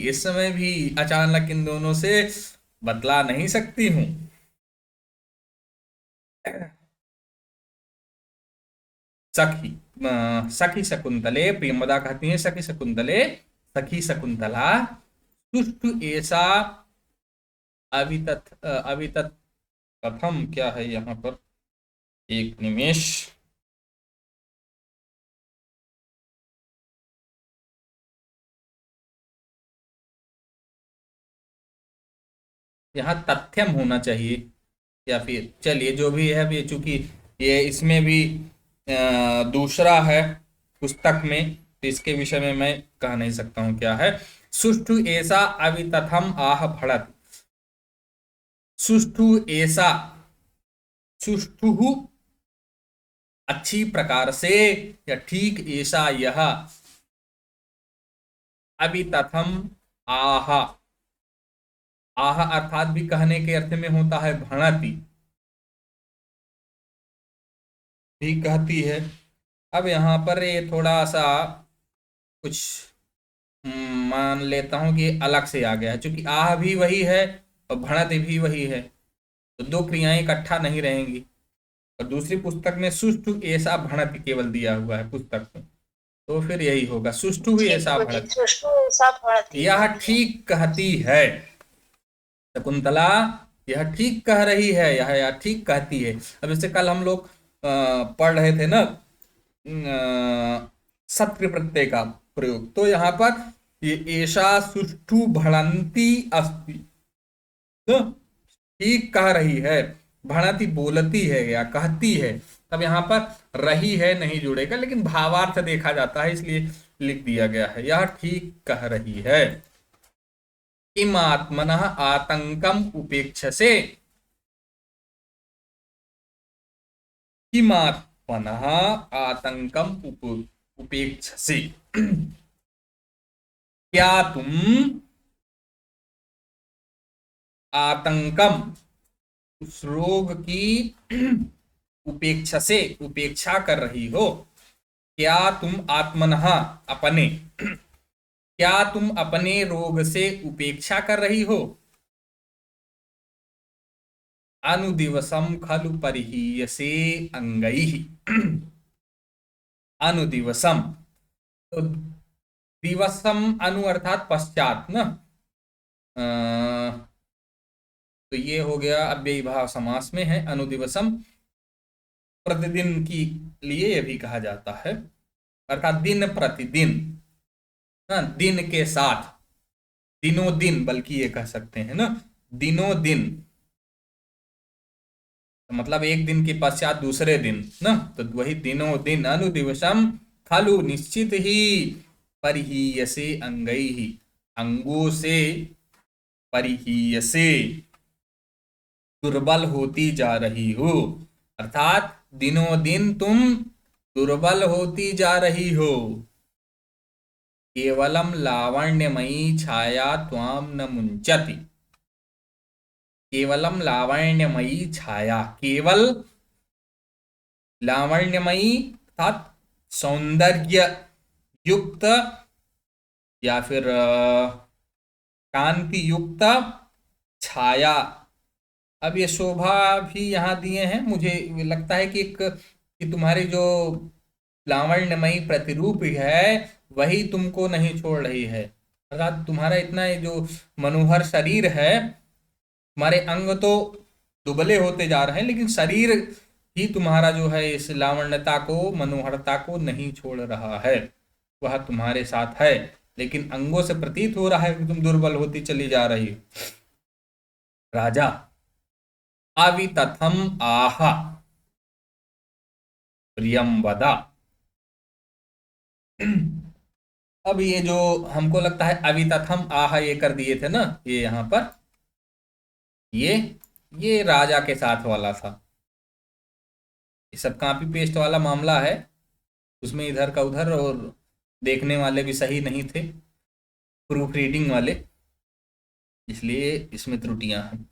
इस समय भी अचानक इन दोनों से बतला नहीं सकती हूँ। सखी, सखी शकुंतले, प्रियंवदा कहती हैं सखी शकुंतले, सखी शकुंतला, सुष्ठु ऐसा अवितत कथम, क्या है यहाँ पर, एक निमेष, यहाँ तथ्यम होना चाहिए, या फिर चलिए जो भी है, अभी चूंकि ये इसमें भी दूसरा है पुस्तक में, तो इसके विषय में मैं कह नहीं सकता हूं क्या है। सुष्ठु ऐसा अवितथम आह भड़त, सुष्ठु ऐसा, सुष्ठु अच्छी प्रकार से या ठीक, ऐसा यह, अवितथम आह, आह अर्थात भी कहने के अर्थ में होता है भणति, भी कहती है। अब यहाँ पर ये थोड़ा सा कुछ मान लेता हूं कि अलग से आ गया है, क्योंकि आह भी वही है और भणत भी वही है, तो दो क्रियाएं इकट्ठा नहीं रहेंगी। और दूसरी पुस्तक में सुष्ठु ऐसा भणत केवल दिया हुआ है पुस्तक में, तो फिर यही होगा सुष्ठु जी ऐसा गुरुजी, भणत। सुष्ठु ऐसा भरत ही यह बोल दिया। ठीक कहती है शकुंतला, यह ठीक कह रही है, यह ठीक कहती है। अब जैसे कल हम लोग पढ़ रहे थे ना सत्य प्रत्यय का प्रयोग, तो यहाँ पर ये ऐसा सुष्ठु भणंती अस्ति, तो ठीक कह रही है, भणति बोलती है या कहती है। अब यहाँ पर रही है नहीं जुड़ेगा, लेकिन भावार्थ देखा जाता है इसलिए लिख दिया गया है, यह ठीक कह रही है। किम आत्मनः आतंकम उपेक्षसे, किम आत्मनः आतंकम उपेक्षसे, क्या तुम आतंकम उस रोग की उपेक्षा से उपेक्षा कर रही हो। क्या तुम आत्मनः अपने, क्या तुम अपने रोग से उपेक्षा कर रही हो। अनुदिवसम खलु परिहीयसे अंगैः, अनुदिवसम, तो दिवसम अनु अर्थात पश्चात न, तो ये हो गया अव्ययी भाव समास में है। अनुदिवसम प्रतिदिन की लिए यह भी कहा जाता है, अर्थात दिन प्रतिदिन, दिन के साथ, दिनों दिन बल्कि ये कह सकते हैं ना, दिनों दिन, तो मतलब एक दिन के पश्चात दूसरे दिन ना, तो वही दिनों दिन। अनुदिवसम खलु निश्चित ही, परिहीयसे अंगैः, अंगों से, परिहीयसे दुर्बल होती जा रही हो, अर्थात दिनों दिन तुम दुर्बल होती जा रही हो। केवलम लावण्यमयी छाया त्वाम न मुंचति, केवलम लावण्यमयी छाया, केवल लावण्यमयी अर्थात सौंदर्य युक्त या फिर कांति युक्त छाया। अब ये शोभा भी यहाँ दिए हैं, मुझे लगता है कि कि तुम्हारी जो लावण्यमयी प्रतिरूप है वही तुमको नहीं छोड़ रही है, अर्थात तुम्हारा इतना ये जो मनोहर शरीर है, तुम्हारे अंग तो दुबले होते जा रहे हैं, लेकिन शरीर ही तुम्हारा जो है इस लावण्यता को, मनोहरता को नहीं छोड़ रहा है, वह तुम्हारे साथ है, लेकिन अंगों से प्रतीत हो रहा है कि तुम दुर्बल होती चली जा रही हो। राजा अवितथम आह प्रियम वदा, अब ये जो हमको लगता है अवितथम आह ये कर दिए थे ना, ये यहां पर ये राजा के साथ वाला था, ये सब कॉपी पेस्ट वाला मामला है, उसमें इधर का उधर, और देखने वाले भी सही नहीं थे, प्रूफ रीडिंग वाले, इसलिए इसमें त्रुटियां हैं।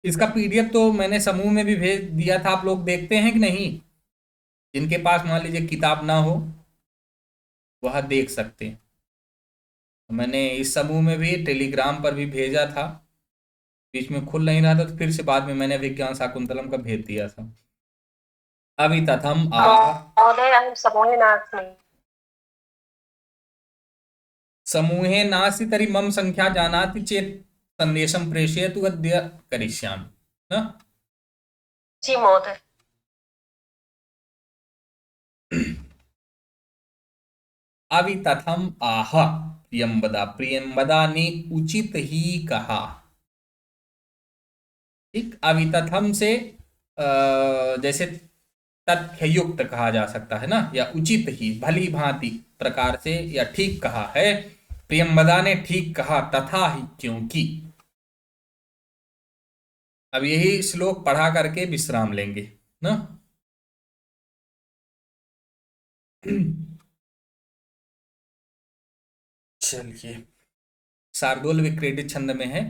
इसका पीडीएफ तो मैंने समूह में भी भेज दिया था, आप लोग देखते हैं कि नहीं। जिनके पास मान लीजिए किताब ना हो वह देख सकते हैं, मैंने इस समूह में भी टेलीग्राम पर भी भेजा था, बीच में खुल नहीं रहा था, तो फिर से बाद में मैंने विज्ञान शाकुंतलम का भेज दिया था। अभी तथम महोदय, अहं समूहे नास्मि। समूहे नास्ति तर्हि मम संख्या जानाति चेत् संदेशं प्रेषयतु, अद्य करिष्यामि न। जी महोदय। अभी तथम आह प्रियंवदा, प्रियंवदा ने उचित ही कहा। ठीक, अभी तथम से जैसे तथ्ययुक्त कहा जा सकता है ना, या उचित ही, भली भांति प्रकार से, या ठीक कहा है। प्रियंवदा ने ठीक कहा, तथा ही क्योंकि। अब यही श्लोक पढ़ा करके विश्राम लेंगे ना। चलिए, शार्दूल विक्रीडित छंद में है।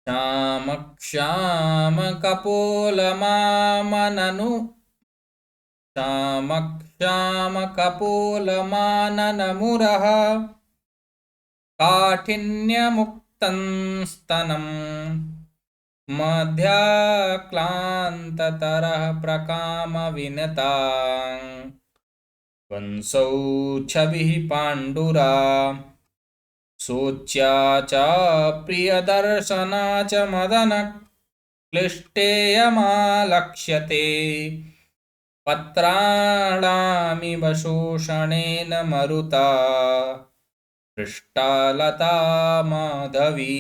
श्याम क्षाम कपोल मामननु, क्षामक्षामकपोलमाननमुरः काठिन्यमुक्तं स्तनं मध्याक्लान्ततरः प्रकामविनता वंशौ छविः पाण्डुरा शोच्या च प्रियदर्शना च मदन क्लिष्टेयमालक्ष्यते पत्राणामिव शोषणेन मरुता पृष्ठालता माधवी।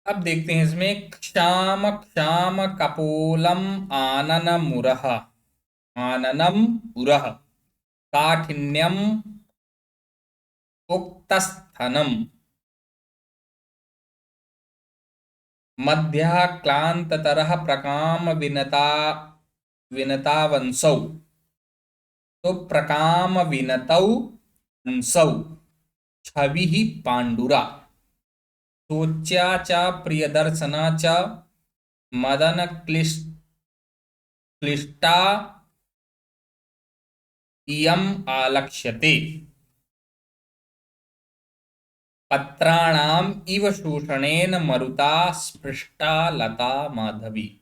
अब देखते हैं इसमें क्षाम क्षाम कपोलम आनन मुरह, आननम उरह, काठिन्यम उक्तस्थनम मध्याक्लांततरः प्रकाम विनता विनतावंसौ, तो प्रकाम विनतौ वंसौ छविः पाण्डुरा शोच्या च प्रियदर्शना च मदन क्लिष्टा इयम् आलक्ष्यते पत्राणाम इव शोषणेन मरुता स्पृष्टा लता माधवी।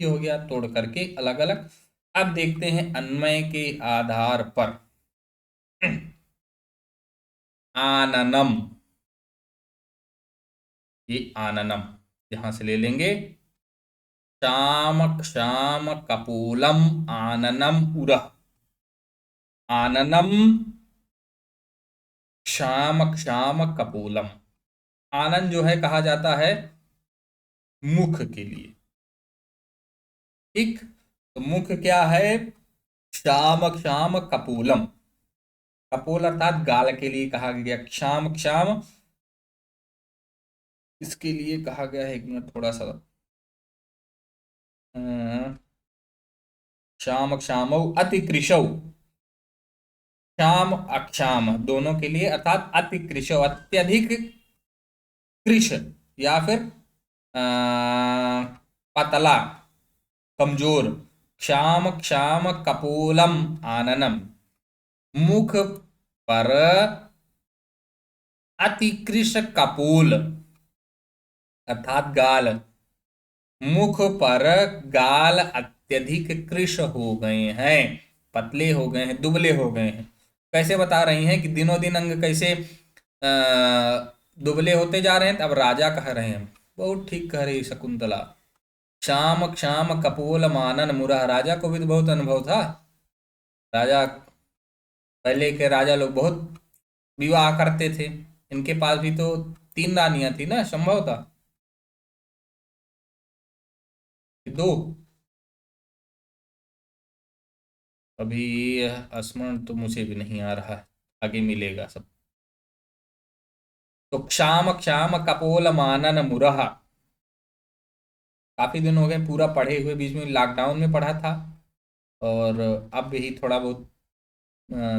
ये हो गया तोड़ करके अलग अलग। अब देखते हैं अन्वय के आधार पर। आननम, ये आननम यहां से ले लेंगे। क्षाम क्षाम कपोलम आननम उरह, आननम क्षाम क्षाम कपोलम। आनन जो है कहा जाता है मुख के लिए, ठीक। तो मुख क्या है? क्षाम क्षाम कपोलम, कपोल अर्थात गाल के लिए कहा गया। क्षाम क्षाम इसके लिए कहा गया है, एक मिनट थोड़ा सा, क्षाम क्षामौ अतिकृशौ, क्षाम अक्षाम दोनों के लिए, अर्थात अतिकृशौ अत्यधिक कृश या फिर पतला कमजोर। क्षाम क्षाम कपोलम आननम, मुख पर अतिकृश कपोल अर्थात गाल, मुख पर गाल अत्यधिक कृश हो गए हैं, पतले हो गए हैं, दुबले हो गए हैं। कैसे बता रही हैं कि दिनों दिन अंग कैसे दुबले होते जा रहे हैं। अब राजा कह रहे हैं, बहुत ठीक कह रही शकुंतला। क्षाम क्षाम कपोल मानन मुरह, राजा को भी तो बहुत अनुभव था। राजा, पहले के राजा लोग बहुत विवाह करते थे, इनके पास भी तो 3 रानियां थी ना, संभव था 2। अभी स्मरण तो मुझे भी नहीं आ रहा है, आगे मिलेगा सब। तो क्षाम क्षाम कपोल मानन मुरह, काफी दिन हो गए पूरा पढ़े हुए, बीच में लॉकडाउन में पढ़ा था और अब भी थोड़ा बहुत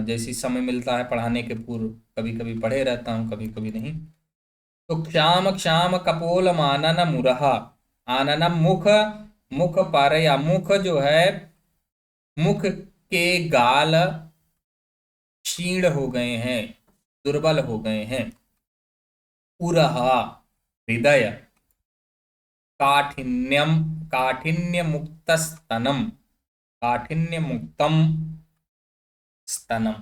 जैसी समय मिलता है पढ़ाने के पूर्व कभी कभी पढ़े रहता हूँ, कभी कभी नहीं। तो क्षाम क्षाम कपोल मानन मुरह, आननम मुख, मुख पर या मुख जो है, मुख के गाल क्षीण हो गए हैं, दुर्बल हो गए हैं। उरहा हृदय, काठिन्यम काठिन्य मुक्त स्तनम, काठिन्य मुक्तम स्तनम।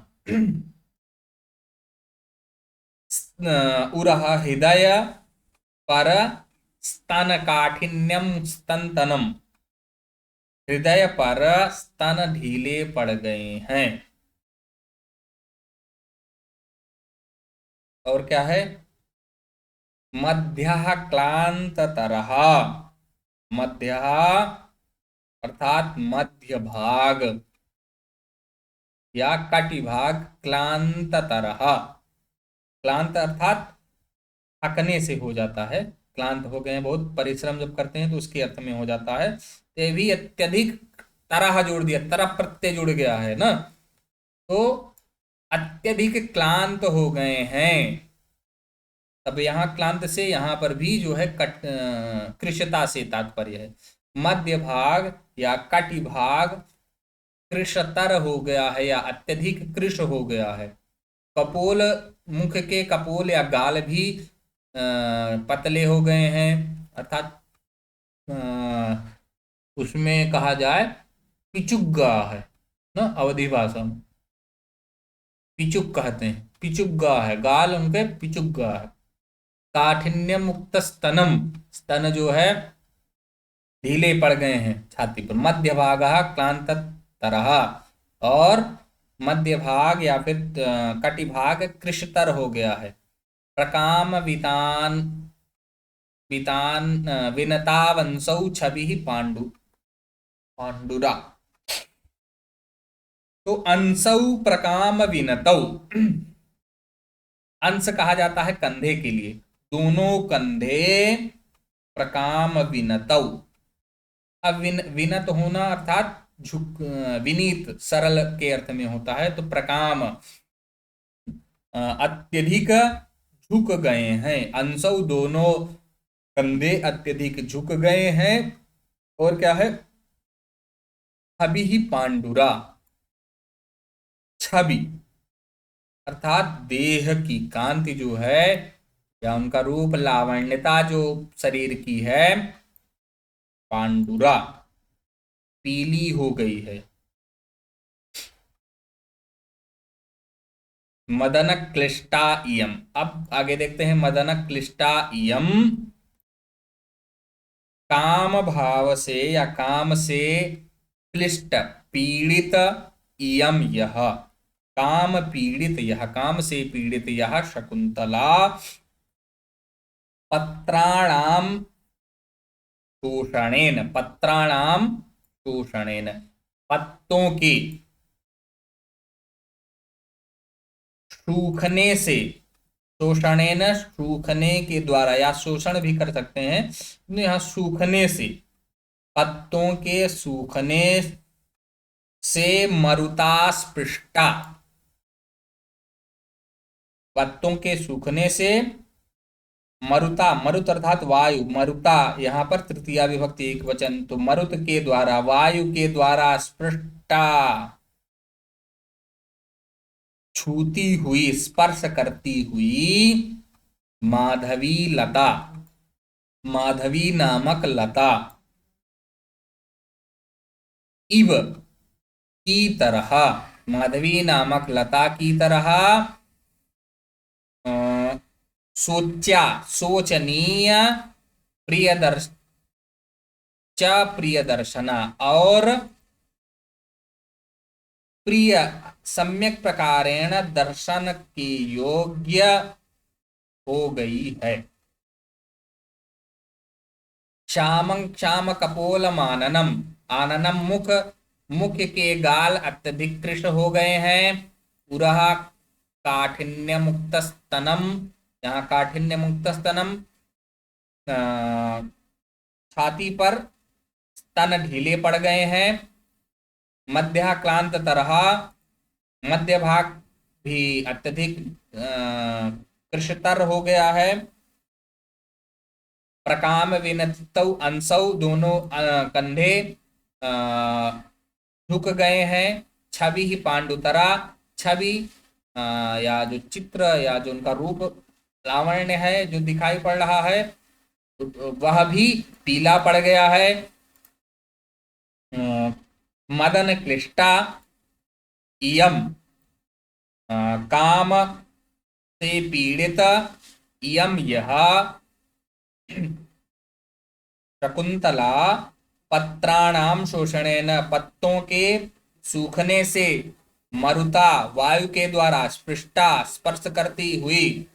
उरहा हृदय पर स्तन काठिन्यम स्तनतनम, हृदय पर स्तन ढीले पड़ गए हैं। और क्या है? मध्य क्लांत तरह, मध्य अर्थात मध्य भाग या कटि भाग, क्लांत तरह, क्लांत अर्थात थकने से हो जाता है, क्लांत हो गए, बहुत परिश्रम जब करते हैं तो उसके अर्थ में हो जाता है। ते भी अत्यधिक, तरह जोड़ दिया, तरह प्रत्यय जुड़ गया है ना, तो अत्यधिक क्लांत हो गए हैं तब यहाँ क्लांत से यहाँ पर भी जो है कृशता से तात्पर्य है। मध्य भाग या कटि भाग कृशतर हो गया है या अत्यधिक कृश हो गया है। कपोल, मुख के कपोल या गाल भी पतले हो गए हैं, अर्थात उसमें कहा जाए पिचुग्गा है ना, अवधि भाषा में पिचुक कहते हैं, पिचुग्गा है, गाल उनके पिचुग्गा है। काठिन्य मुक्त स्तनम, स्तन जो है ढीले पड़ गए हैं छाती पर। मध्य भाग क्लांत तरह, और मध्य भाग या फिर कटि भाग कृशतर हो गया है। प्रकाम वितान वितान विनतावंसौ छवि पांडुरा। तो अंसौ प्रकाम विनतौ, अंश कहा जाता है कंधे के लिए, दोनों कंधे प्रकाम विनतौ। अब विनत होना अर्थात झुक, विनीत सरल के अर्थ में होता है। तो प्रकाम अत्यधिक झुक गए हैं, अंसौ दोनों कंधे अत्यधिक झुक गए हैं। और क्या है, छवि ही पांडुरा, छवि अर्थात देह की कांति जो है या उनका रूप, लावण्यता जो शरीर की है, पांडुरा पीली हो गई है। मदन क्लिष्टा इयम, अब आगे देखते हैं मदन क्लिष्टा इयम। काम भाव से या काम से क्लिष्ट पीड़ित, इयम यह, काम पीड़ित यह, काम से पीड़ित यह शकुंतला। पत्राणाम शोषणेन, पत्राणाम शोषणेन, पत्तों की सूखने से, शोषणेन सूखने के द्वारा, या शोषण भी कर सकते हैं, यहाँ सूखने से, पत्तों के सूखने से मरुता स्पृष्टा, पत्तों के सूखने से मरुता, मरुत अर्थात वायु, मरुता यहाँ पर तृतीया विभक्ति एक वचन, तो मरुत के द्वारा, वायु के द्वारा स्पृष्टा, छूती हुई, स्पर्श करती हुई, माधवी लता, माधवी नामक लता, इव की तरह, माधवी नामक लता की तरह, सोच्या सोचनीय, प्रियदर्शना, और प्रिय सम्यक प्रकारेण दर्शन की योग्य हो गई है। श्यामं श्याम कपोल माननम, आननम मुख, मुख के गाल अत्यधिक कृश हो गए हैं। पुरः काठिन्य मुक्त स्तनम, यहाँ काठिन्य मुक्त स्तनम, छाती पर स्तन ढीले पड़ गए हैं। मध्य क्लांत तरह, मध्य भाग भी अत्यधिक कृशतर हो गया है। प्रकाम विनतौ अंसौ, दोनों कंधे झुक गए हैं। छवि ही पांडुतरा, छवि या जो चित्र या जो उनका रूप लावण्य है जो दिखाई पड़ रहा है, वह भी पीला पड़ गया है। मदन क्लिष्टा इयम, काम से पीड़ित, इयम यह शकुंतला, पत्राणाम शोषणेन, पत्तों के सूखने से, मरुता वायु के द्वारा, स्पृष्टा स्पर्श करती हुई,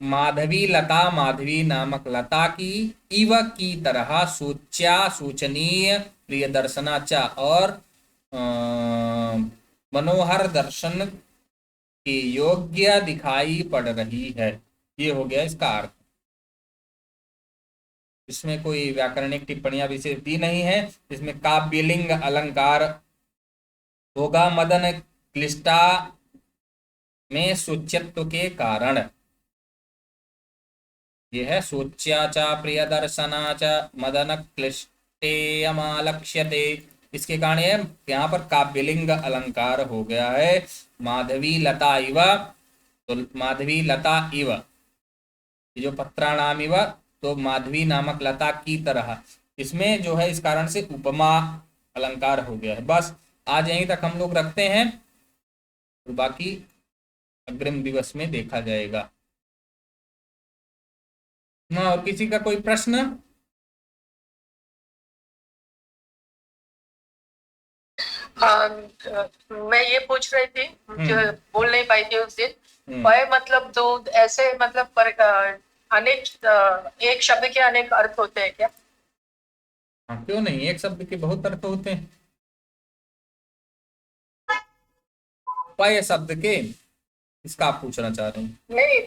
माधवी लता, माधवी नामक लता की, इव की तरह, सोच्या सोचनीय, प्रिय दर्शना च, और मनोहर दर्शन के योग्य दिखाई पड़ रही है। ये हो गया इसका अर्थ। इसमें कोई व्याकरणिक टिप्पणियां विशेष दी नहीं है। इसमें काव्यलिंग अलंकार होगा मदन क्लिष्टा में सूच्यत्व के कारण। ये है सोच्या च प्रियदर्शना च मदन क्लिष्टेयमालक्ष्यते। इसके कारण ये यहाँ पर काव्यलिंग अलंकार हो गया है। माधवी लता इव, तो माधवी लता इव, ये जो पत्राणाम इव, तो माधवी नामक लता की तरह, इसमें जो है इस कारण से उपमा अलंकार हो गया है। बस आज यहीं तक हम लोग रखते हैं, तो बाकी अग्रिम दिवस में देखा जाएगा। हाँ, और किसी का कोई प्रश्न? मैं ये पूछ रही थी, जो बोल नहीं पाई थी उस दिन, वह मतलब दूध ऐसे मतलब अनेक एक शब्द के अनेक अर्थ होते हैं क्या? हाँ, क्यों नहीं, एक शब्द के बहुत अर्थ होते हैं। पय शब्द के, इसका आप पूछना चाह रहे हैं? नहीं,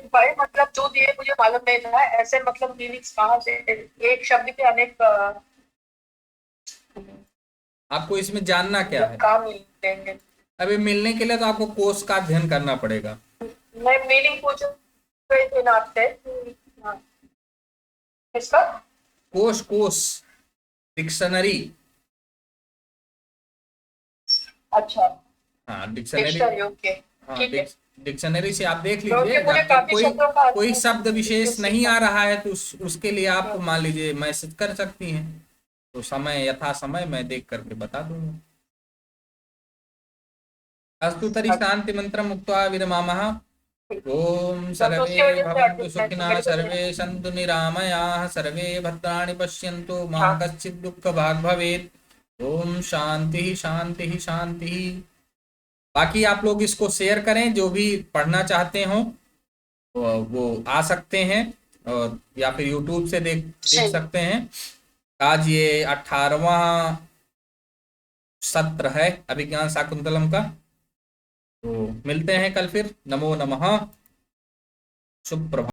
वह मतलब दूध ये मुझे मालूम नहीं था, ऐसे मतलब मीनिंग्स कहाँ से, एक शब्द के अनेक आपको इसमें जानना क्या है? काम मिलेंगे। अभी मिलने के लिए तो आपको कोश का अध्ययन करना पड़ेगा। मैं मीनिंग पूछ रही थी ना आपसे। हाँ। किसका? कोश, कोश, डिक्शनरी। अच्छा, हाँ, डिक्शनरी। डिक्शनरी, ओके, हाँ, ठीक है। डिक्शनरी से आप देख क्योंकि लीजिए, मुझे आपको काफी शब्दों का अर्थ कोई शब्द विशेष नहीं आ रहा है तो उसके लिए आप हाँ। मान लीजिए मैसेज कर सकती हैं, तो समय यथा समय मैं देख करके बता दूंगा। अस्तु तर्हि शांति मंत्रम उक्त्वा विरमामः। ओम सर्वे भवन्तु सुखिनः, सर्वे सन्तु निरामयाः, सर्वे भद्राणि पश्यन्तु मा कश्चित् दुःखभाग् भवेत्। ओम शांति शांति शांति। बाकी आप लोग इसको शेयर करें, जो भी पढ़ना चाहते हो वो आ सकते हैं, और या फिर YouTube से देख सकते हैं। आज ये 18वां सत्र है अभिज्ञान शाकुंतलम का। तो मिलते हैं कल फिर। नमो नमः। शुभ प्रभात।